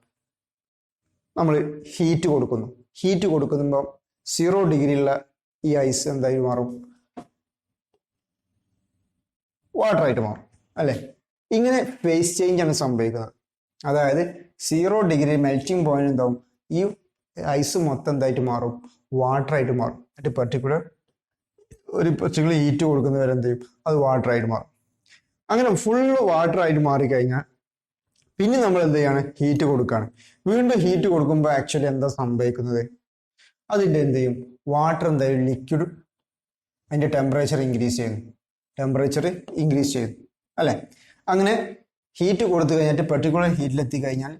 നമ്മൾ ഹീറ്റ് കൊടുക്കുന്നു. ഹീറ്റ് കൊടുക്കുമ്പോൾ 0 ഡിഗ്രിയിലുള്ള ഈ ഐസ് എന്തായി മാറും? വാട്ടർ ആയിട്ട് മാറും അല്ലെ? ഇങ്ങനെ ഫേസ് ചേഞ്ച് ആണ് സംഭവിക്കുന്നത്. അതായത് 0 ഡിഗ്രി മെൽറ്റിംഗ് പോയിന്റ് എന്താവും? ഈ ഐസ് മൊത്തം എന്തായിട്ട് മാറും? വാട്ടർ ആയിട്ട് മാറും. ഒരു പർട്ടിക്കുലർ ഹീറ്റ് കൊടുക്കുന്നവരെ എന്ത് ചെയ്യും? അത് വാട്ടർ ആയിട്ട് മാറും. അങ്ങനെ ഫുള്ള് വാട്ടർ ആയിട്ട് മാറിക്കഴിഞ്ഞാൽ പിന്നെ നമ്മൾ എന്ത് ചെയ്യാണ്, ഹീറ്റ് കൊടുക്കുകയാണ്. വീണ്ടും ഹീറ്റ് കൊടുക്കുമ്പോൾ ആക്ച്വലി എന്താ സംഭവിക്കുന്നത്, അതിൻ്റെ എന്ത് ചെയ്യും, വാട്ടർ എന്തായാലും ലിക്വിഡ് അതിൻ്റെ ടെമ്പറേച്ചർ ഇൻക്രീസ് ചെയ്യുന്നു, അല്ലേ. അങ്ങനെ ഹീറ്റ് കൊടുത്തു കഴിഞ്ഞിട്ട് പെർട്ടിക്കുലർ ഹീറ്റിലെത്തി കഴിഞ്ഞാൽ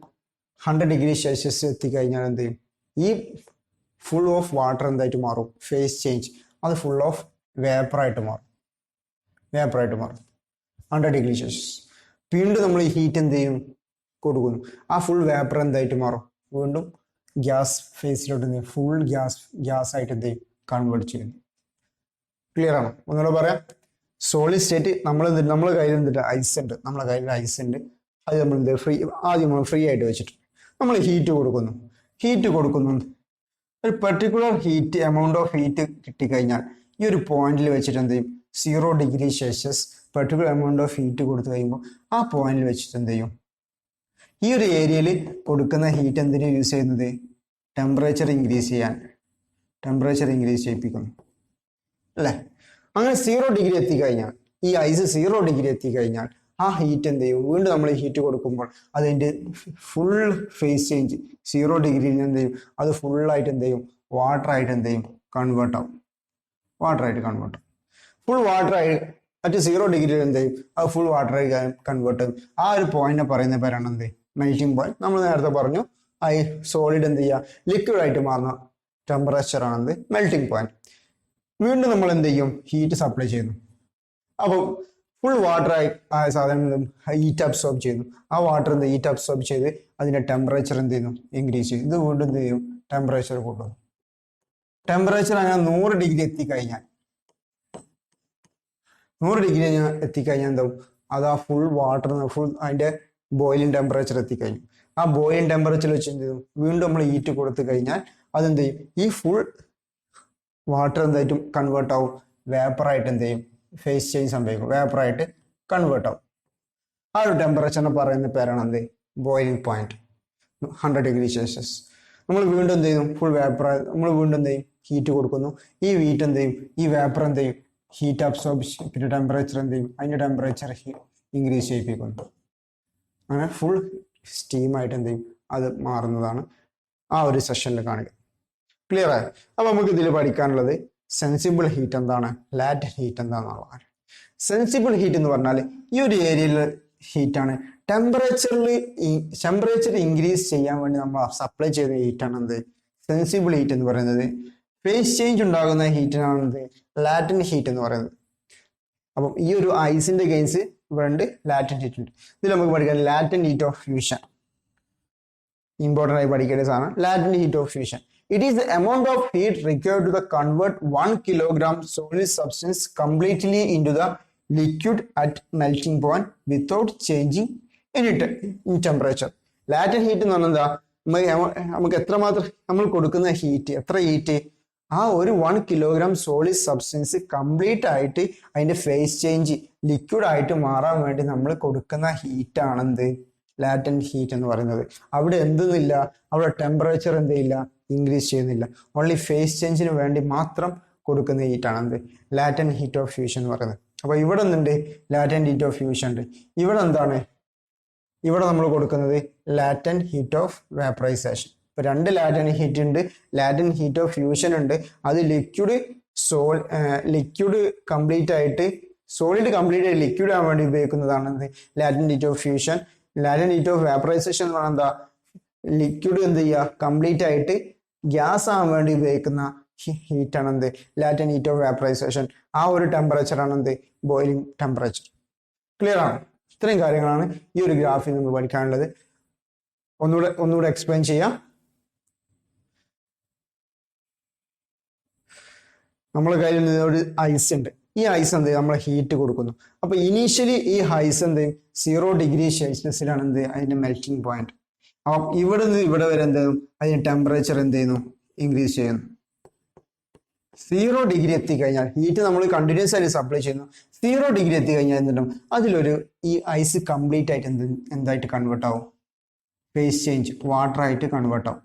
100°C എത്തിക്കഴിഞ്ഞാൽ എന്ത് ചെയ്യും, ഈ ഫുൾ ഓഫ് വാട്ടർ എന്തായിട്ട് മാറും, ഫേസ് ചേഞ്ച്, അത് ഫുൾ ഓഫ് വേപ്പറായിട്ട് മാറും 100°C. വീണ്ടും നമ്മൾ ഈ ഹീറ്റ് എന്ത് ചെയ്യും, കൊടുക്കുന്നു, ആ ഫുൾ വേപ്പർ എന്തായിട്ട് മാറും, വീണ്ടും ഗ്യാസ് ഫേസിലോട്ട് ഫുൾ ഗ്യാസ് ആയിട്ട് എന്ത് ചെയ്യും, കൺവേർട്ട് ചെയ്യുന്നു. ക്ലിയർ ആണോ? ഒന്നുകൂടെ പറയാം. സോളിഡ് സ്റ്റേറ്റ് നമ്മളെ കയ്യിൽ എന്തിട്ട് ഐസ് ഉണ്ട്, അത് നമ്മൾ എന്ത് ആദ്യം നമ്മൾ ഫ്രീ ആയിട്ട് വെച്ചിട്ട് നമ്മൾ ഹീറ്റ് കൊടുക്കുന്നു. ഒരു particular heat amount of heat കിട്ടിക്കഴിഞ്ഞാൽ ഈ ഒരു പോയിന്റിൽ വെച്ചിട്ട് എന്ത് ചെയ്യും, 0°C particular amount of heat കൊടുത്തു കഴിയുമ്പോൾ ആ പോയിന്റിൽ വെച്ചിട്ട് എന്ത് ചെയ്യും, ഈ ഒരു ഏരിയയിൽ കൊടുക്കുന്ന ഹീറ്റ് എന്തിനാണ് യൂസ് ചെയ്യുന്നത്, ടെമ്പറേച്ചർ ഇൻക്രീസ് ചെയ്യിപ്പിക്കുന്നു, അല്ലേ. അങ്ങനെ 0° എത്തിക്കഴിഞ്ഞാൽ, ഈ ഐസ് 0° എത്തിക്കഴിഞ്ഞാൽ ആ ഹീറ്റ് എന്ത് ചെയ്യും, വീണ്ടും നമ്മൾ ഹീറ്റ് കൊടുക്കുമ്പോൾ അതിൻ്റെ ഫുൾ ഫേസ് ചേഞ്ച് 0°യിൽ എന്ത് ചെയ്യും, അത് ഫുള്ളായിട്ട് എന്ത് ചെയ്യും, വാട്ടറായിട്ട് എന്ത് ചെയ്യും, കൺവേർട്ട് ആവും. ഫുൾ വാട്ടറായി മറ്റ് 0°യിൽ എന്ത് ചെയ്യും, അത് ഫുൾ വാട്ടറായി കൺവേർട്ട് ചെയ്യും. ആ ഒരു പോയിന്റിനെ പറയുന്ന പേരാണ് എന്ത്, മെൽറ്റിംഗ് പോയിന്റ്. നമ്മൾ നേരത്തെ പറഞ്ഞു ഈ സോളിഡ് എന്ത് ചെയ്യുക, ലിക്വിഡ് ആയിട്ട് മാറുന്ന ടെമ്പറേച്ചറാണ് എന്ത്, മെൽറ്റിംഗ് പോയിന്റ്. വീണ്ടും നമ്മൾ എന്ത് ചെയ്യും, ഹീറ്റ് സപ്ലൈ ചെയ്യുന്നു. അപ്പം ഫുൾ വാട്ടർ ആയ സാധനം ഹീറ്റ് അബ്സോർബ് ചെയ്യുന്നു. ആ വാട്ടർ എന്ത് ഹീറ്റ് അബ്സോർബ് ചെയ്ത് അതിന്റെ ടെമ്പറേച്ചർ എന്ത് ചെയ്യുന്നു, ഇൻക്രീസ് ചെയ്യും. ഇത് വീണ്ടും എന്ത് ചെയ്യും, ടെമ്പറേച്ചർ കൂട്ടുന്നു. ടെമ്പറേച്ചർ അങ്ങനെ 100° എത്തിക്കഴിഞ്ഞാൽ 100° എത്തിക്കഴിഞ്ഞാൽ എന്താവും, അത് ആ ഫുൾ വാട്ടർ അതിന്റെ ബോയിലിംഗ് ടെമ്പറേച്ചർ എത്തിക്കഴിഞ്ഞു. ആ ബോയിലിംഗ് ടെമ്പറേച്ചർ വെച്ച് എന്ത് ചെയ്യും, വീണ്ടും നമ്മൾ ഹീറ്റ് കൊടുത്തു കഴിഞ്ഞാൽ അതെന്ത് ചെയ്യും, ഈ ഫുൾ വാട്ടർ എന്തായിട്ടും കൺവേർട്ട് ആവും, വേപ്പറായിട്ട് എന്ത് ചെയ്യും, ഫേസ് ചേഞ്ച് സംഭവിക്കും, വേപ്പറായിട്ട് കൺവേർട്ട് ആവും. ആ ഒരു ടെമ്പറേച്ചറിനെ പറയുന്ന പേരാണ് എന്ത്, ബോയിലിംഗ് പോയിന്റ് 100°C. നമ്മൾ വീണ്ടും എന്ത് ചെയ്യും, ഫുൾ വേപ്പറായി നമ്മൾ വീണ്ടും എന്ത് ചെയ്യും, ഹീറ്റ് കൊടുക്കുന്നു. ഈ ഹീറ്റ് എന്ത് ചെയ്യും, ഈ വേപ്പർ എന്ത് ചെയ്യും, ഹീറ്റ് അബ്സോർബ് പിന്നെ ടെമ്പറേച്ചർ എന്ത് ചെയ്യും, അതിന്റെ ടെമ്പറേച്ചർ ഇൻക്രീസ് ചെയ്യിപ്പിക്കുന്നു. അങ്ങനെ ഫുൾ സ്റ്റീമായിട്ട് എന്ത് ചെയ്യും, അത് മാറുന്നതാണ് ആ ഒരു സെഷനിൽ കാണിക്കുക. ക്ലിയർ ആയി? അപ്പൊ നമുക്ക് ഇതിൽ പഠിക്കാനുള്ളത് സെൻസിബിൾ ഹീറ്റ് എന്താണ്, ലാറ്റന്റ് ഹീറ്റ് എന്താണെന്നുള്ളതാണ്. സെൻസിബിൾ ഹീറ്റ് എന്ന് പറഞ്ഞാൽ ഈ ഒരു ഏരിയയിൽ ഹീറ്റാണ്, ടെമ്പറേച്ചർ ഇൻക്രീസ് ചെയ്യാൻ വേണ്ടി നമ്മൾ സപ്ലൈ ചെയ്യുന്ന ഹീറ്റാണ് എന്ത്, സെൻസിബിൾ ഹീറ്റ് എന്ന് പറയുന്നത്. ഫേസ് ചേഞ്ച് ഉണ്ടാകുന്ന ഹീറ്റിനാണ് എന്ത്, ലാറ്റന്റ് ഹീറ്റ് എന്ന് പറയുന്നത്. അപ്പം ഈ ഒരു ഐസിന്റെ കേസ് ഇവിടെ ലാറ്റന്റ് ഹീറ്റ് ഉണ്ട്. ഇതിൽ നമുക്ക് പഠിക്കാം latent heat of fusion. Important ആയി പഠിക്കേണ്ട സാധനം latent heat of fusion. It is the amount of heat required to convert 1 kilogram solid substance completely into the liquid at melting point without changing in temperature. Latent heat എന്ന് പറഞ്ഞാൽ എന്താ, നമുക്ക് എത്രമാത്രം നമ്മൾ കൊടുക്കുന്ന ഹീറ്റ്, എത്ര ഹീറ്റ്, ആ ഒരു 1 kilogram സോളിഡ് സബ്സ്റ്റൻസ് കംപ്ലീറ്റ് ആയിട്ട് അതിന്റെ ഫേസ് ചേഞ്ച് ലിക്വിഡ് ആയിട്ട് മാറാൻ വേണ്ടി നമ്മൾ കൊടുക്കുന്ന ഹീറ്റ് ആണെന്ത്, ലാറ്റന്റ് ഹീറ്റ് എന്ന് പറയുന്നത്. അവിടെ എന്തെന്നില്ല, അവിടെ ടെമ്പറേച്ചർ എന്തില്ല, ഇൻക്രീസ് ചെയ്യുന്നില്ല, ഓൺലി ഫേസ് ചേഞ്ചിന് വേണ്ടി മാത്രം കൊടുക്കുന്ന ഹീറ്റാണ് എന്ത്, ലാറ്റന്റ് ഹീറ്റ് ഓഫ് ഫ്യൂഷൻ എന്ന് പറയുന്നത്. അപ്പൊ ഇവിടെ എന്തുണ്ട്, ലാറ്റന്റ് ഹീറ്റ് ഓഫ് ഫ്യൂഷൻ ഉണ്ട്. ഇവിടെ എന്താണ്, ഇവിടെ നമ്മൾ കൊടുക്കുന്നത് ലാറ്റന്റ് ഹീറ്റ് ഓഫ് വേപ്പറൈസേഷൻ. ഇപ്പൊ രണ്ട് ലാറ്റന്റ് ഹീറ്റ് ഉണ്ട്, ലാറ്റന്റ് ഹീറ്റ് ഓഫ് ഫ്യൂഷൻ ഉണ്ട്. അത് ലിക്വിഡ് കംപ്ലീറ്റ് ആയിട്ട് സോളിഡ് കംപ്ലീറ്റ് ആയിട്ട് ലിക്വിഡ് ആവാൻ വേണ്ടി ഉപയോഗിക്കുന്നതാണ് എന്ത്, latent heat of fusion. Latent heat of vaporisation എന്ന് പറഞ്ഞാൽ എന്താ, ലിക്വിഡ് എന്ത് ചെയ്യുക, കംപ്ലീറ്റ് ആയിട്ട് ഗ്യാസ് ആവാൻ വേണ്ടി ഉപയോഗിക്കുന്ന ഹീറ്റാണ് എന്ത്, ലാറ്റന്റ് ഹീറ്റ് ഓഫ് വേപ്പറൈസേഷൻ. ആ ഒരു ടെമ്പറേച്ചർ ആണ് എന്ത്, ബോയിലിംഗ് ടെമ്പറേച്ചർ. ക്ലിയർ ആണ്? ഇത്രയും കാര്യങ്ങളാണ് ഈ ഒരു ഗ്രാഫിൽ നമ്മൾ പഠിക്കാനുള്ളത്. ഒന്നുകൂടെ എക്സ്പ്ലെയിൻ ചെയ്യാം. നമ്മളെ കയ്യിൽ നിന്ന് ഒരു ഐസ് ഉണ്ട്. ഈ ഐസ് എന്ത് നമ്മൾ ഹീറ്റ് കൊടുക്കുന്നു. അപ്പൊ ഇനീഷ്യലി ഈ ഐസ് എന്ത് 0°C എന്ത് അതിന്റെ മെൽറ്റിംഗ് പോയിന്റ്. അപ്പം ഇവിടെ നിന്ന് ഇവിടെ വരെ എന്ത് ചെയ്യും, അതിന്റെ ടെമ്പറേച്ചർ എന്ത് ചെയ്യുന്നു, ഇൻക്രീസ് ചെയ്യുന്നു. 0° എത്തിക്കഴിഞ്ഞാൽ ഹീറ്റ് നമ്മൾ കണ്ടിന്യൂസ് ആയിട്ട് സപ്ലൈ ചെയ്യുന്നു. 0° എത്തിക്കഴിഞ്ഞാൽ എന്തുണ്ടാവും, അതിലൊരു ഈ ഐസ് കംപ്ലീറ്റ് ആയിട്ട് എന്തായിട്ട് കൺവേർട്ട് ആവും, ഫേസ് ചേഞ്ച് വാട്ടർ ആയിട്ട് കൺവേർട്ട് ആവും.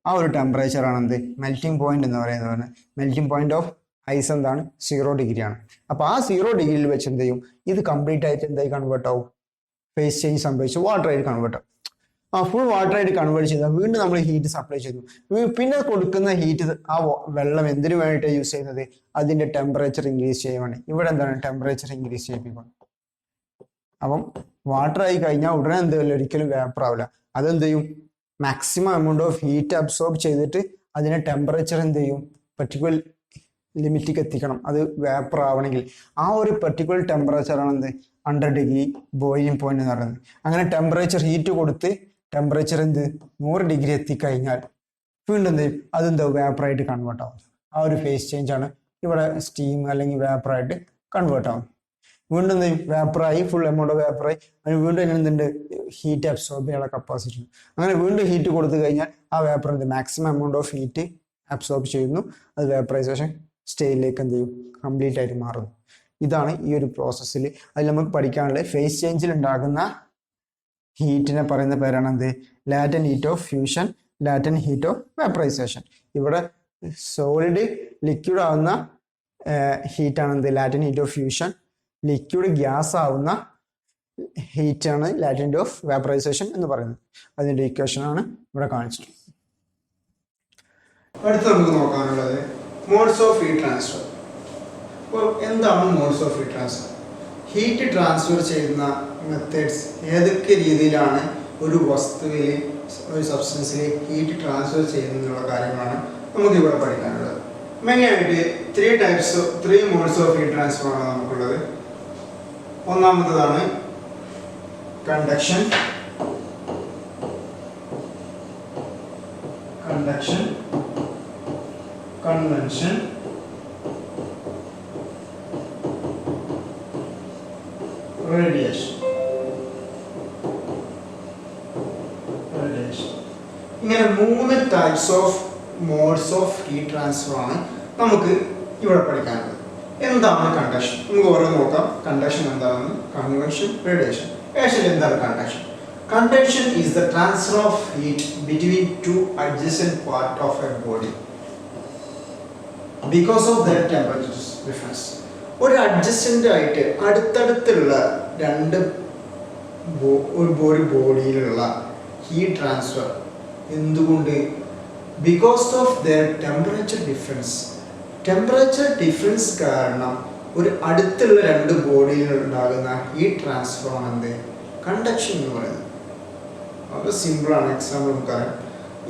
ആ ഒരു ടെമ്പറേച്ചർ ആണ് എന്ത്, മെൽറ്റിംഗ് പോയിന്റ് എന്ന് പറയുന്നത്. മെൽറ്റിംഗ് പോയിന്റ് ഓഫ് ഐസ് എന്താണ്, 0° ആണ്. അപ്പൊ ആ 0°യിൽ വെച്ച് എന്ത് ചെയ്യും, ഇത് കംപ്ലീറ്റ് ആയിട്ട് എന്തായി കൺവേർട്ട് ആവും, ഫേസ് ചേഞ്ച് സംഭവിച്ചു, വാട്ടർ ആയിട്ട് കൺവേർട്ട്. ഫുൾ വാട്ടർ ആയിട്ട് കൺവേർട്ട് ചെയ്താൽ വീണ്ടും നമ്മൾ ഹീറ്റ് സപ്ലൈ ചെയ്തു. പിന്നെ കൊടുക്കുന്ന ഹീറ്റ് ആ വെള്ളം എന്തിനു വേണ്ടിയിട്ടാണ് യൂസ് ചെയ്യുന്നത്? അതിന്റെ ടെമ്പറേച്ചർ ഇൻക്രീസ് ചെയ്യാൻ വേണ്ടി. ഇവിടെ എന്താണ് ടെമ്പറേച്ചർ ഇൻക്രീസ് ചെയ്യിപ്പിക്കണം. അപ്പം വാട്ടർ ആയി കഴിഞ്ഞാൽ ഉടനെ എന്തെങ്കിലും ഒരിക്കലും വേപ്പർ ആവില്ല. അതെന്ത് ചെയ്യും? Maximum amount of heat absorb ചെയ്തിട്ട് അതിന്റെ ടെമ്പറേച്ചർ എന്ത് ചെയ്യും? പർട്ടിക്കുലർ ലിമിറ്റിക്ക് എത്തിക്കണം. അത് വേപ്പർ ആവണമെങ്കിൽ ആ ഒരു പർട്ടിക്കുലർ ടെമ്പറേച്ചറാണ് എന്ത് 100 ഡിഗ്രി ബോയിലിംഗ് പോയിന്റ് എന്ന് പറയുന്നത്. അങ്ങനെ ടെമ്പറേച്ചർ ഹീറ്റ് കൊടുത്ത് ടെമ്പറേച്ചർ എന്ത് 100 ഡിഗ്രി എത്തിക്കഴിഞ്ഞാൽ വീണ്ടും എന്ത് ചെയ്യും? അതെന്താ വേപ്പറായിട്ട് കൺവേർട്ട് ആവും. ആ ഒരു ഫേസ് ചേഞ്ച് ആണ് ഇവിടെ സ്റ്റീം അല്ലെങ്കിൽ വേപ്പറായിട്ട് കൺവേർട്ട് ആവും. വീണ്ടും എന്ത് ചെയ്യും? വേപ്പറായി, ഫുൾ എമൗണ്ട് ഓഫ് വേപ്പറായി. അതിന് വീണ്ടും എന്തുണ്ട്? ഹീറ്റ് അബ്സോർബ് ചെയ്യാനുള്ള കപ്പാസിറ്റി ഉണ്ട്. അങ്ങനെ വീണ്ടും ഹീറ്റ് കൊടുത്തു കഴിഞ്ഞാൽ ആ വേപ്പർ എന്ത് maximum amount of heat absorb ചെയ്യുന്നു. അത് വേപ്പറൈസേഷൻ സ്റ്റേജിലേക്ക് എന്ത് ചെയ്യും? കംപ്ലീറ്റ് ആയിട്ട് മാറുന്നു. ഇതാണ് ഈ ഒരു പ്രോസസ്സിൽ. അതിൽ നമുക്ക് പഠിക്കാനുള്ളത് ഫേസ് ചേഞ്ചിൽ ഉണ്ടാകുന്ന ഹീറ്റിനെ പറയുന്ന പേരാണ് എന്ത്? Latent heat of fusion, latent heat of vaporisation. ഇവിടെ സോളിഡ് ലിക്വിഡ് ആവുന്ന ഹീറ്റാണ് എന്ത്? Latent heat of fusion. Liquid gas ആവുന്ന ഹീറ്റാണ് ലാറ്റന്റ് ഓഫ് വേപ്പറൈസേഷൻ എന്ന് പറയുന്നത്. അതിന്റെ ഇക്വേഷൻ ആണ് ഇവിടെ കാണിച്ചിട്ടുള്ളത്. അടുത്ത് നമുക്ക് നോക്കാനുള്ളത് മോഡ്സ് ഓഫ് ഹീറ്റ് ട്രാൻസ്ഫർ. അപ്പോൾ എന്താണ് modes of heat transfer? Heat transfer ചെയ്യുന്ന മെത്തേഡ്സ്, ഏതൊക്കെ രീതിയിലാണ് ഒരു വസ്തുവിൽ, ഒരു സബ്സ്റ്റൻസിൽ ഹീറ്റ് ട്രാൻസ്ഫർ ചെയ്യുന്നതിനുള്ള കാര്യങ്ങളാണ് നമുക്ക് ഇവിടെ പഠിക്കാനുള്ളത്. മെയിനായിട്ട് 3 മോഡ്സ് ഓഫ് ഹീറ്റ് ട്രാൻസ്ഫർ ആണ് നമുക്കുള്ളത്. ഒന്നാമത്തേതാണ് കണ്ടക്ഷൻ, കൺവെൻഷൻ, റേഡിയേഷൻ. ഇങ്ങനെ 3 types of modes of heat transfer ആണ് നമുക്ക് ഇവിടെ പഠിക്കാനുള്ളത്. എന്താണ് കണ്ടക്ഷൻ? നമുക്ക് ഓരോ നോക്കാം. കണ്ടക്ഷൻ എന്താണെന്ന്, കൺവെൻഷൻ, റേഡിയേഷൻ. ആക്ച്വലി എന്താണ് conduction? Conduction is the transfer of heat between two adjacent parts of a body because of their temperature difference. ഒരു അഡ്ജസ്റ്റന്റ് ആയിട്ട് അടുത്തടുത്തുള്ള ഒരു ബോഡിയിലുള്ള ഹീറ്റ് ട്രാൻസ്ഫർ എന്തുകൊണ്ട്? Because of there temperature difference. Temperature difference കാരണം ഒരു അടുത്തുള്ള 2 ബോഡിയിൽ ഉണ്ടാകുന്ന ഹീറ്റ് ട്രാൻസ്ഫർ ആണ് എന്ത്? കണ്ടക്ഷൻ എന്ന് പറയുന്നത്. വളരെ സിമ്പിളാണ്. എക്സാമ്പിൾ നമുക്കറിയാം.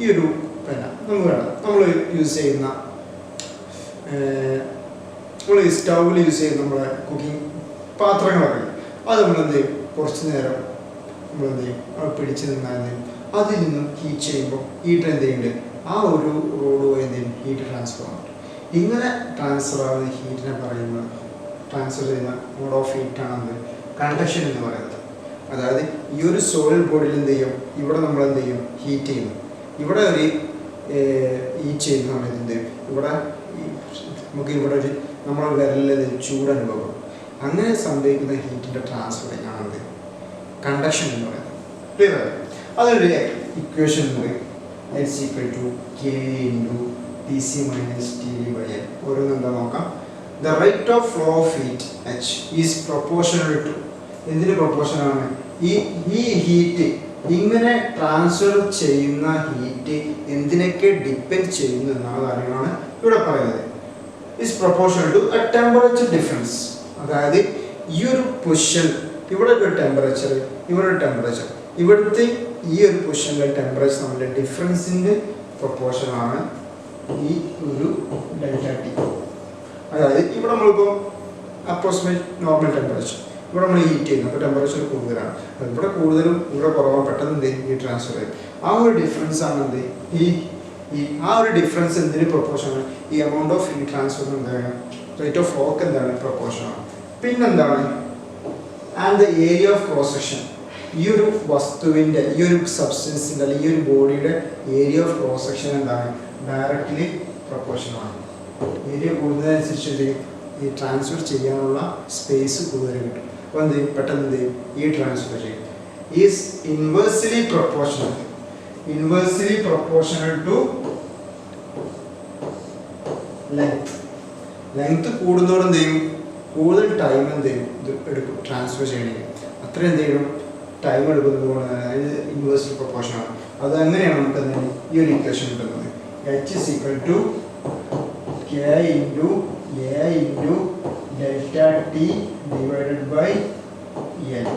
ഈ ഒരു പെന നമുക്ക് വേണം, നമ്മൾ യൂസ് ചെയ്യുന്ന നമ്മൾ സ്റ്റൗവിൽ യൂസ് ചെയ്യുന്ന നമ്മുടെ കുക്കിംഗ് പാത്രങ്ങളൊക്കെ, അത് നമ്മളെന്ത് ചെയ്യും? കുറച്ച് നേരം നമ്മളെന്ത് ചെയ്യും? പിടിച്ച് നിന്നാൽ എന്ത് ചെയ്യും? അതിൽ നിന്നും ഹീറ്റ് ചെയ്യുമ്പോൾ ഹീറ്റ് എന്ത് ചെയ്യുന്നുണ്ട്? ആ ഒരു റോഡ് പോയി എന്ത് ചെയ്യും? ഹീറ്റ് ട്രാൻസ്ഫർ ആണ്. ഇങ്ങനെ ട്രാൻസ്ഫർ ആവുന്ന ഹീറ്റിനെ പറയുന്നത്, ട്രാൻസ്ഫർ ചെയ്യുന്ന മോഡ് ഓഫ് ഹീറ്റാണ് എന്ത്? കണ്ടക്ഷൻ എന്ന് പറയുന്നത്. അതായത് ഈ ഒരു സോളിഡ് ബോഡിയിൽ എന്ത് ചെയ്യും? ഇവിടെ നമ്മൾ എന്ത് ചെയ്യും? ഹീറ്റ് ചെയ്യുന്നു. ഇവിടെ ഒരു ഹീറ്റ് ചെയ്യുന്ന സമയത്ത് എന്ത് ചെയ്യും? ഇവിടെ നമുക്ക് ഇവിടെ ഒരു നമ്മുടെ വിരലിൽ ചൂട് അനുഭവം. അങ്ങനെ സംഭവിക്കുന്ന ഹീറ്റിൻ്റെ ട്രാൻസ്ഫറിങ് ആണ് എന്ത്? കണ്ടക്ഷൻ എന്ന് പറയുന്നത്. ക്ലിയർ ആയി? അതൊരു ഇക്വേഷൻ ഉണ്ട്. H = K × Tc - Td/L. ഓരോന്നും എന്താ നോക്കാം. The rate of flow of heat H is proportional to, എന്തിന് പ്രൊപ്പോർഷനാണ്? ഈ ഹീറ്റ് ഇങ്ങനെ ട്രാൻസ്ഫർ ചെയ്യുന്ന ഹീറ്റ് എന്തിനൊക്കെ ഡിപ്പെൻഡ് ചെയ്യുന്നു എന്നുള്ള കാര്യങ്ങളാണ് ഇവിടെ പറയുന്നത്. Is proportional to a temperature difference. അതായത് ഈ ഒരു പൊസിഷൻ, ഇവിടെ ഒരു ടെമ്പറേച്ചർ, ഇവിടെ ഒരു ടെമ്പറേച്ചർ, ഇവിടുത്തെ ഈ ഒരു പൊസിഷനിലെ ടെമ്പറേച്ചർ നമ്മുടെ ഡിഫറൻസിൻ്റെ പ്രൊപ്പോർഷനാണ് ഈ ഒരു ΔT. അതായത് ഇവിടെ നമ്മളിപ്പോൾ അപ്രോക്സിമേറ്റ് നോർമൽ ടെമ്പറേച്ചർ, ഇവിടെ നമ്മൾ ഹീറ്റ് ചെയ്യുന്നു, അപ്പോൾ ടെമ്പറേച്ചർ കൂടുതലാണ്. ഇവിടെ കൂടുതലും ഇവിടെ കുറവാണ്, പെട്ടെന്ന് എന്ത് ചെയ്യും? ഹീറ്റ് ട്രാൻസ്ഫർ ചെയ്യും. ആ ഒരു ഡിഫറൻസ് ആണ് എന്ത്? ആ ഒരു ഡിഫറൻസ് എന്തിന് പ്രൊപ്പോർഷനാണ്? ഈ എമൗണ്ട് ഓഫ് ഹീറ്റ് ട്രാൻസ്ഫർ എന്താണ്? റേറ്റ് ഓഫ് ഫ്ലോക്ക് എന്താണ്? പ്രൊപ്പോർഷനാണ്. പിന്നെന്താണ്? And the area of cross section. ഈ ഒരു വസ്തുവിൻ്റെ, ഈ ഒരു സബ്സ്റ്റൻസിൻ്റെ അല്ലെങ്കിൽ ഈ ഒരു ബോഡിയുടെ ഏരിയ ഓഫ് ക്രോസ് സെക്ഷൻ എന്താണ്? ഡയറക്റ്റ്ലി പ്രൊപ്പോർഷനാണ്. ഏരിയ കൂടുതലനുസരിച്ച് ഈ ട്രാൻസ്ഫർ ചെയ്യാനുള്ള സ്പേസ് കൂടുതൽ കിട്ടും. അപ്പോൾ എന്ത് ചെയ്യും? പെട്ടെന്ന് എന്ത് ചെയ്യും? ഈ ട്രാൻസ്ഫർ ചെയ്യും. Is inversely proportional to length കൂടുന്നതോടെ എന്ത് ചെയ്യും? കൂടുതൽ ടൈം എന്ത് ചെയ്യും? ഇത് എടുക്കും ട്രാൻസ്ഫർ ചെയ്യണമെങ്കിൽ. അത്ര എന്ത് ചെയ്യണം? ടൈം എടുക്കുന്നത് കൊണ്ട് തന്നെ അതിന് ഇൻവേഴ്സ്ലി പ്രൊപ്പോർഷനാണ്. അത് അങ്ങനെയാണ് നമുക്ക് ഈ ഒരു ഇക്വേഷൻ കിട്ടുന്നത്. H is equal to K into A into delta T divided by L.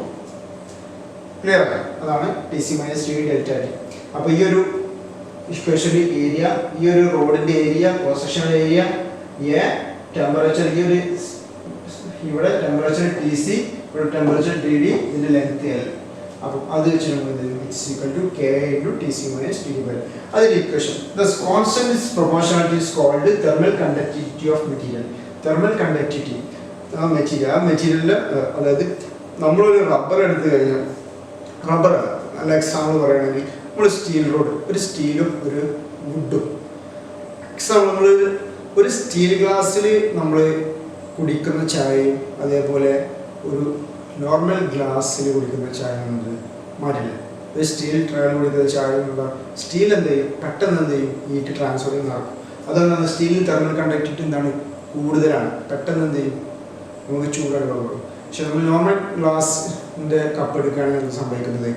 Clear ആണ്? അതാണ് T C minus T delta T. അപ്പോൾ ഈ ഒരു ഇക്വേഷൻ്റെ ഏരിയ, ഈ ഒരു റോഡിൻ്റെ area, cross sectional area, A temperature, ഈ ഒരു ഇവിടെ ടെമ്പറേച്ചർ ടി സി, ഇവിടെ ടെമ്പറേച്ചർ ടി ഡി, ഇതിൻ്റെ ലെങ്ത് എൽ. അപ്പോൾ അത് വെച്ച് നമുക്ക് it's equal to K into T C minus T D by അതിൻ്റെ equation. Thus constant proportionality is called thermal conductivity of material. Thermal conductivity ആ മെറ്റീരിയലിൽ, അതായത് നമ്മളൊരു റബ്ബർ എടുത്തു കഴിഞ്ഞാൽ, റബ്ബർ നല്ല എക്സാമ്പിൾ പറയുകയാണെങ്കിൽ നമ്മൾ സ്റ്റീൽ റോഡ്, ഒരു സ്റ്റീലും ഒരു വുഡും. എക്സാമ്പിൾ നമ്മൾ ഒരു സ്റ്റീൽ ഗ്ലാസ്സിൽ നമ്മൾ കുടിക്കുന്ന ചായയും അതേപോലെ ഒരു നോർമൽ ഗ്ലാസ്സിൽ കുടിക്കുന്ന ചായ എന്നത് മാറ്റില്ല. ഒരു സ്റ്റീൽ ട്രയൽ കുടിക്കുന്ന ചായ എന്നുള്ള സ്റ്റീൽ എന്ത് ചെയ്യും, പെട്ടെന്ന് എന്ത് ചെയ്യും, ഹീറ്റ് ട്രാൻസ്ഫറിങ് നടക്കും. അതുകൊണ്ടാണ് സ്റ്റീലിൽ തെർമൽ കണ്ടക്ടിവിറ്റി എന്താണ് കൂടുതലാണ്, പെട്ടെന്ന് എന്ത് ചെയ്യും, നമുക്ക് ചൂടുണ്ടാവുള്ളൂ. പക്ഷെ നമ്മൾ നോർമൽ ഗ്ലാസിൻ്റെ കപ്പ് എടുക്കുകയാണെങ്കിൽ എന്ത് സംഭവിക്കുന്നത്,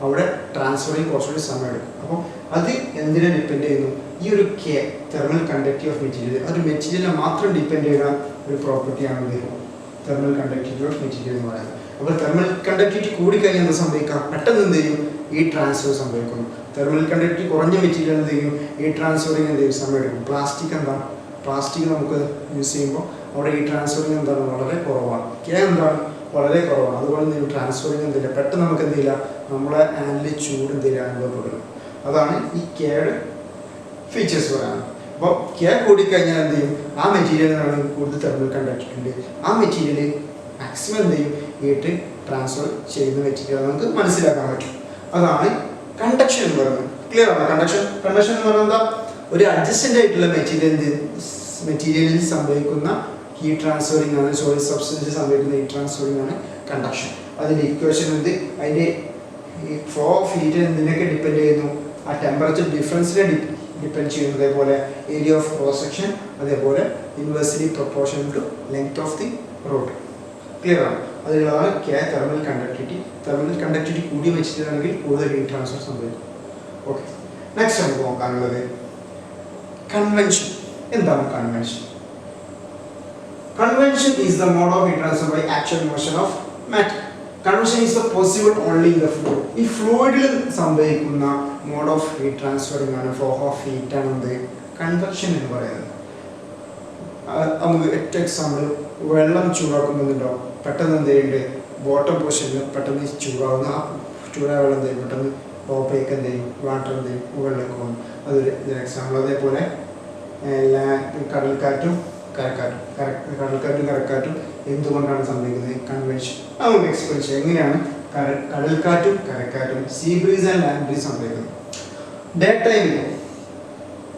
അവിടെ ട്രാൻസ്ഫറിങ് കുറച്ചുകൂടി സമയം എടുക്കും. അപ്പോൾ അത് എന്തിനെ ഡിപ്പെൻഡ് ചെയ്യുന്നു, ഈ ഒരു K thermal conductivity of material, ഒരു മെറ്റീരിയലിനെ മാത്രം ഡിപ്പെൻഡ് ചെയ്യുന്ന ഒരു പ്രോപ്പർട്ടിയാണ് തെർമൽ കണ്ടക്ടിവിറ്റി ഓഫ് മെറ്റീരിയൽ എന്ന് പറയുന്നത്. അപ്പോൾ തെർമൽ കണ്ടക്ടിവിറ്റി കൂടിക്കഴിഞ്ഞാൽ എന്ത് സംഭവിക്കാം, പെട്ടെന്ന് എന്ത് ചെയ്യും, ഈ ട്രാൻസ്ഫർ സംഭവിക്കുന്നു. തെർമൽ കണ്ടക്ടിവിറ്റി കുറഞ്ഞ മെറ്റീരിയൽ എന്ത് ചെയ്യും, ഈ ട്രാൻസ്ഫറിങ് എന്ത് ചെയ്യും, സമയം എടുക്കും. പ്ലാസ്റ്റിക് എന്താണ്, പ്ലാസ്റ്റിക് നമുക്ക് യൂസ് ചെയ്യുമ്പോൾ അവിടെ ഈ ട്രാൻസ്ഫറിങ് എന്താണ് വളരെ കുറവാണ്, കെ എന്താണ് വളരെ കുറവാണ്. അതുപോലെ എന്തെങ്കിലും ട്രാൻസ്ഫറിങ് എന്തില്ല, പെട്ടെന്ന് നമുക്ക് എന്തില്ല, നമ്മളെ ഹാൻഡിൽ ചൂട് എന്തെങ്കിലും അനുഭവപ്പെടുന്നു. അതാണ് ഈ കെയുടെ ഫീച്ചേഴ്സ് പറയാൻ. അപ്പോൾ കെ കൂടിക്കഴിഞ്ഞാൽ എന്ത് ചെയ്യും, ആ മെറ്റീരിയലിനാണ് കൂടുതൽ തെർമൽ കണ്ടക്ടിവിറ്റി ഉണ്ട്, ആ മെറ്റീരിയൽ മാക്സിമം എന്ത് ചെയ്യും, ഹീറ്റ് ട്രാൻസ്ഫർ ചെയ്യുന്ന മെറ്റീരിയൽ നമുക്ക് മനസ്സിലാക്കാൻ പറ്റും. അതാണ് കണ്ടക്ഷൻ എന്ന് പറയുന്നത്. ക്ലിയർ ആണ്? കണ്ടക്ഷൻ എന്ന് പറയുന്നത് എന്താ, ഒരു അഡ്ജസ്റ്റൻ്റ് ആയിട്ടുള്ള മെറ്റീരിയലിൽ സംഭവിക്കുന്ന ഹീറ്റ് ട്രാൻസ്ഫറിങ് ആണ്, സോളിഡ് സബ്സ്റ്റൻസിൽ സംഭവിക്കുന്ന ഹീറ്റ് ട്രാൻസ്ഫറിങ് ആണ് കണ്ടക്ഷൻ. അതിൻ്റെ ഇക്വേഷൻ എന്ത്, അതിൻ്റെ ഫ്ലോ ഓഫ് ഹീറ്റ് എന്തിനൊക്കെ ഡിപ്പെൻഡ് ചെയ്യുന്നു, ആ ടെമ്പറേച്ചർ ഡിഫറൻസിനെ ഡിപ്പെൻഡ് ചെയ്യുന്നു. അതേപോലെ ഏരിയ ഓഫ് ക്രോസ് സെക്ഷൻ, അതേപോലെ inversely proportion to length of the rod. Clear ആണ്? അതിലുള്ളതാണ് K thermal conductivity. Thermal conductivity കൂടി വെച്ചിട്ടാണെങ്കിൽ കൂടുതൽ ഹീറ്റ് ട്രാൻസ്ഫർ സംഭവിക്കും. ഓക്കെ, നെക്സ്റ്റ് നമുക്ക് നോക്കാനുള്ളത് കൺവെൻഷൻ. എന്താണ് convention? Convection is the mode of heat transfer by actual motion of matter. Convection is possible only in the fluid. ഈ ഫ്ലൂയിഡിൽ സംഭവിക്കുന്ന മോഡ് ഓഫ് ഹീറ്റ് ട്രാൻസ്ഫറിംഗ് ആണ്, ഫ്ലോ ഓഫ് ഹീറ്റ് ആണ് എന്ത് convection എന്ന് പറയുന്നത്. നമുക്ക് ഏറ്റവും എക്സാമ്പിൾ, വെള്ളം ചൂടാക്കുന്നുണ്ടോ, പെട്ടെന്ന് എന്ത് ചെയ്യുന്നുണ്ട്, ബോട്ടം പൊസിഷനിൽ പെട്ടെന്ന് ചൂടാവുന്ന, ആ ചൂടായ വെള്ളം എന്ത് ചെയ്യും, പെട്ടെന്ന് ടോപ്പിലേക്ക് എന്ത് ചെയ്യും, വാട്ടർ എന്ത് ചെയ്യും, മുകളിലേക്ക് പോകും. അതൊരു എക്സാമ്പിൾ. അതേപോലെ കടൽക്കാറ്റും കരക്കാറ്റും എന്തുകൊണ്ടാണ് സംഭവിക്കുന്നത്, കൺവെൻഷൻ. നമുക്ക് എക്സ്പ്ലെയിൻ ചെയ്യാം എങ്ങനെയാണ് കടൽക്കാറ്റും കരക്കാറ്റും, sea breeze and land breeze സംഭവിക്കുന്നത്. ഡേ ടൈമിൽ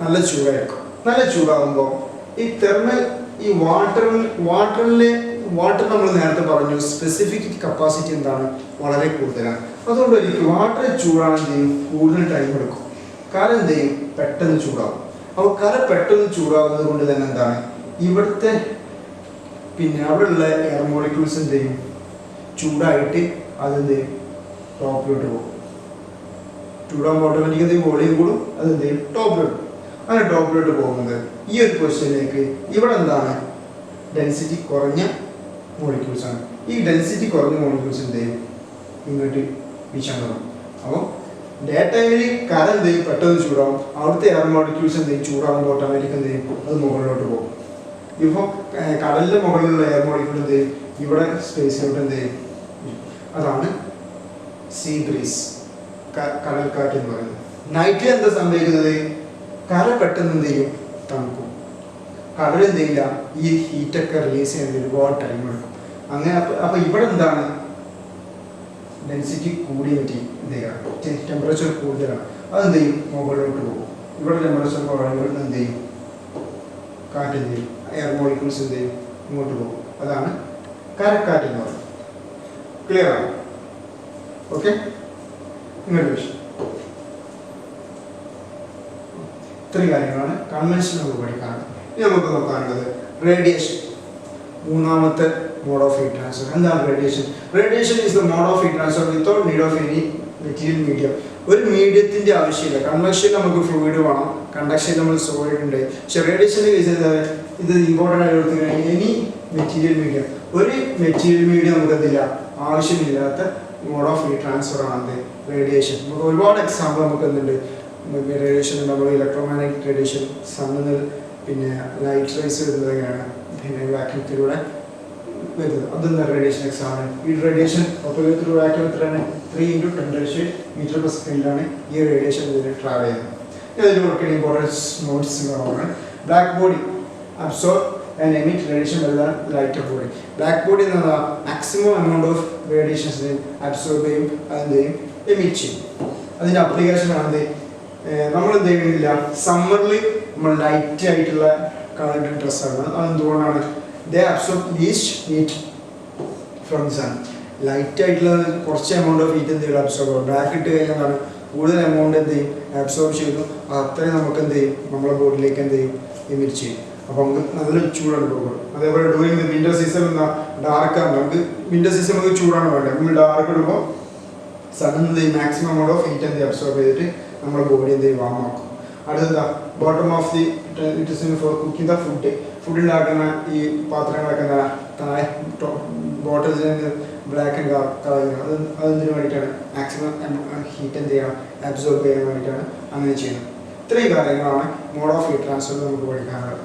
നല്ല ചൂടായിരിക്കും. നല്ല ചൂടാകുമ്പോൾ ഈ തെർമൽ, ഈ വാട്ടർ നമ്മൾ നേരത്തെ പറഞ്ഞു സ്പെസിഫിക് കപ്പാസിറ്റി എന്താണ്, വളരെ കൂടുതലാണ്. അതുകൊണ്ട് ഒരിക്കലും വാട്ടർ ചൂടാണെങ്കിൽ കൂടുതൽ ടൈം എടുക്കും. കര എന്ത് ചെയ്യും, പെട്ടെന്ന് ചൂടാകും. അപ്പോൾ കര പെട്ടെന്ന് ചൂടാകുന്നത് കൊണ്ട് തന്നെ എന്താണ്, ഇവിടുത്തെ അവിടെയുള്ള എയർ മോളിക്യൂൾസ് എന്ത് ചെയ്യും, ചൂടായിട്ട് അതെന്ത് ചെയ്യും, ടോപ്പിലോട്ട് പോകും. ചൂടാകുമ്പോൾ ഓട്ടോമാറ്റിക് എന്ത് ചെയ്യും, വോളിയം കൂടും, അതെന്ത് ചെയ്യും, ടോപ്പിലോട്ട്. അങ്ങനെ ടോപ്പിലോട്ട് പോകുന്നത് ഈ ഒരു പൊസിഷനിലേക്ക് ഇവിടെ എന്താണ്, ഡെൻസിറ്റി കുറഞ്ഞ മോളിക്യൂൾസ് ആണ്. ഈ ഡെൻസിറ്റി കുറഞ്ഞ മോളിക്യൂൾസ് എന്ത് ചെയ്യും, ഇങ്ങോട്ട് വീശാൻ തുടങ്ങും. അപ്പോൾ ഡേ ടൈമിൽ കര എന്ത് ചെയ്യും, പെട്ടെന്ന് ചൂടാകും. അവിടുത്തെ എയർ മോളിക്യൂൾസ് എന്ത് ചെയ്യും, ചൂടാകുമ്പോൾ ഓട്ടോമാറ്റിക് എന്ത് ചെയ്യും, അത് മുകളിലോട്ട് പോകും. ഇപ്പോൾ കടലിൻ്റെ മുകളിലുള്ള എയർ മോളിക്യൂൾ എന്ത് ചെയ്യും, ഇവിടെ സ്പേസിലോട്ട് എന്ത് ചെയ്യും. അതാണ് സീ ബ്രീസ്, കടൽക്കാറ്റ് എന്ന് പറയുന്നത്. നൈറ്റിൽ എന്താ സംഭവിക്കുന്നത്, കര പെട്ടെന്ന് എന്ത് ചെയ്യും, തണുക്കും. കടൽ എന്ത് ചെയ്യില്ല, ഈ ഹീറ്റൊക്കെ റിലീസ് ചെയ്യാൻ ഒരുപാട് ടൈം എടുക്കും. അങ്ങനെ അപ്പോൾ ഇവിടെ എന്താണ്, ഡെൻസിറ്റി കൂടിയ എന്ത് ചെയ്യുക, ടെമ്പറേച്ചർ കൂടുതലാണ്, അതെന്ത് ചെയ്യും, മുകളിലോട്ട് പോകും. ഇവിടെ ടെമ്പറേച്ചർ കുറയുമ്പോൾ എന്ത് ചെയ്യും, കാറ്റ് എന്ത് ചെയ്യും, എയർ മോളിക്യൂൾസ് എന്ത് ചെയ്യും, ഇങ്ങോട്ട് പോകും. അതാണ് കരക്കാറ്റ് എന്ന് പറയുന്നത്. ക്ലിയർ ആണ്? ഓക്കെ, ഇങ്ങോട്ട് വിഷയം. ഇത്രയും കാര്യങ്ങളാണ് കൺവെൻഷൻ നമുക്ക് പഠിക്കാനുള്ളത്. ഇനി നമുക്ക് നോക്കാനുള്ളത് റേഡിയേഷൻ. മൂന്നാമത്തെ മോഡ് ഓഫ് ഹീറ്റ് ട്രാൻസ്ഫർ എന്താണ് radiation. Radiation is the mode of heat transfer without need of any material medium. ഒരു മീഡിയത്തിന്റെ ആവശ്യമില്ല. കൺവെക്ഷൻ നമുക്ക് ഫ്ലൂയിഡ് വേണം, കണ്ടക്ഷൻ നമ്മൾ സോളിഡ് ഉണ്ട്. പക്ഷെ റേഡിയേഷന്റെ കേസ് ഇത് ഇമ്പോർട്ടൻ്റ് ആയി കൊടുത്തു കഴിഞ്ഞാൽ എനി മെറ്റീരിയൽ മീഡിയം, ഒരു മെറ്റീരിയൽ മീഡിയം നമുക്ക് എന്തില്ല, ആവശ്യമില്ലാത്ത മോഡ് ഓഫ് ഹീറ്റ് ട്രാൻസ്ഫർ ആണ് റേഡിയേഷൻ. നമുക്ക് ഒരുപാട് എക്സാമ്പിൾ നമുക്ക് എന്തുണ്ട് റേഡിയേഷൻ. നമ്മൾ ഇലക്ട്രോമാഗ്നറ്റിക് റേഡിയേഷൻ, സണ്ണിൽ പിന്നെ ലൈറ്റ് റേസ് വരുന്നതൊക്കെയാണ്, പിന്നെ വാക്യൂത്തിലൂടെ വരുന്നത്. അതെന്താ റേഡിയേഷൻ എക്സാമ്പിൾ. ഈ റേഡിയേഷൻ ത്രൂ വാക്യൂം എത്രയാണ് 3 × 10⁻⁷ മീറ്റർ/സെക്കൻഡിലാണ് ഈ റേഡിയേഷൻ ഇതിന് ട്രാവൽ ചെയ്യുന്നത്. ഇതിൽ കൊടുക്കുന്ന ഇമ്പോർട്ടൻസ് നോട്ട്സ് ആണ്. Black body absorb and emit radiation വലുതാണ് ലൈറ്റർ ബോഡി. ബ്ലാക്ക് ബോഡി എന്ന് പറഞ്ഞാൽ മാക്സിമം എമൗണ്ട് ഓഫ് റേഡിയേഷൻസിനെ അബ്സോർബ് ചെയ്യും, അതെന്തെയും എമിറ്റ് ചെയ്യും. അതിൻ്റെ അപ്ലിക്കേഷൻ ആണ് നമ്മൾ എന്ത് ചെയ്യുന്നില്ല, സമ്മറിൽ നമ്മൾ ലൈറ്റ് ആയിട്ടുള്ള കളർഡ് ഡ്രസ്സാണ്. അതെന്തുകൊണ്ടാണ് they absorb least heat from the sun. Light ആയിട്ടുള്ള കുറച്ച് എമൗണ്ട് ഓഫ് ഹീറ്റ് എന്ത് ചെയ്യും അബ്സോർബ് ചെയ്യും. ബ്ലാക്ക് ഇട്ട് കഴിഞ്ഞാൽ കൂടുതൽ എമൗണ്ട് എന്ത് ചെയ്യും അബ്സോർബ് ചെയ്യുന്നു. അത്രയും നമുക്ക് എന്ത് ചെയ്യും നമ്മുടെ ബോഡിയിലേക്ക് എന്ത് ചെയ്യും എമിറ്റ് ചെയ്യും. അപ്പോൾ നമുക്ക് നല്ല ചൂടാണ് പോകുന്നത്. അതേപോലെ ഡ്യൂറിങ് ദി വിന്റർ സീസൺ എന്താ ഡാർക്കാണ്. നമുക്ക് വിന്റർ സീസൺ നമുക്ക് ചൂടാണ് വേണ്ടത്. നമ്മൾ ഡാർക്ക് ഇടുമ്പോൾ സഡൻ എന്ത് ചെയ്യും മാക്സിമം എമൗണ്ട് ഓഫ് ഹീറ്റ് എന്ത് ചെയ്യും അബ്സോർബ് ചെയ്തിട്ട് നമ്മുടെ ബോഡി എന്ത് ചെയ്യും വാമാക്കും. അടുത്തെന്താ bottom of the it is for cooking the food. Food ഉണ്ടാക്കുന്ന ഈ പാത്രങ്ങളൊക്കെ എന്താ താഴെ ബോട്ടിൽസ് ബ്ലാക്ക് ആൻഡ് കളറുന്നത്. അതെന്തിനു വേണ്ടിയിട്ടാണ് മാക്സിമം ഹീറ്റ് എന്ത് ചെയ്യണം അബ്സോർബ് ചെയ്യാൻ വേണ്ടിയിട്ടാണ് അങ്ങനെ ചെയ്യുന്നത്. ഇത്രയും കാര്യങ്ങളാണ് മോഡ് ഓഫ് ഹീറ്റ് ട്രാൻസ്ഫർ നമുക്ക് പഠിക്കാനുള്ളത്.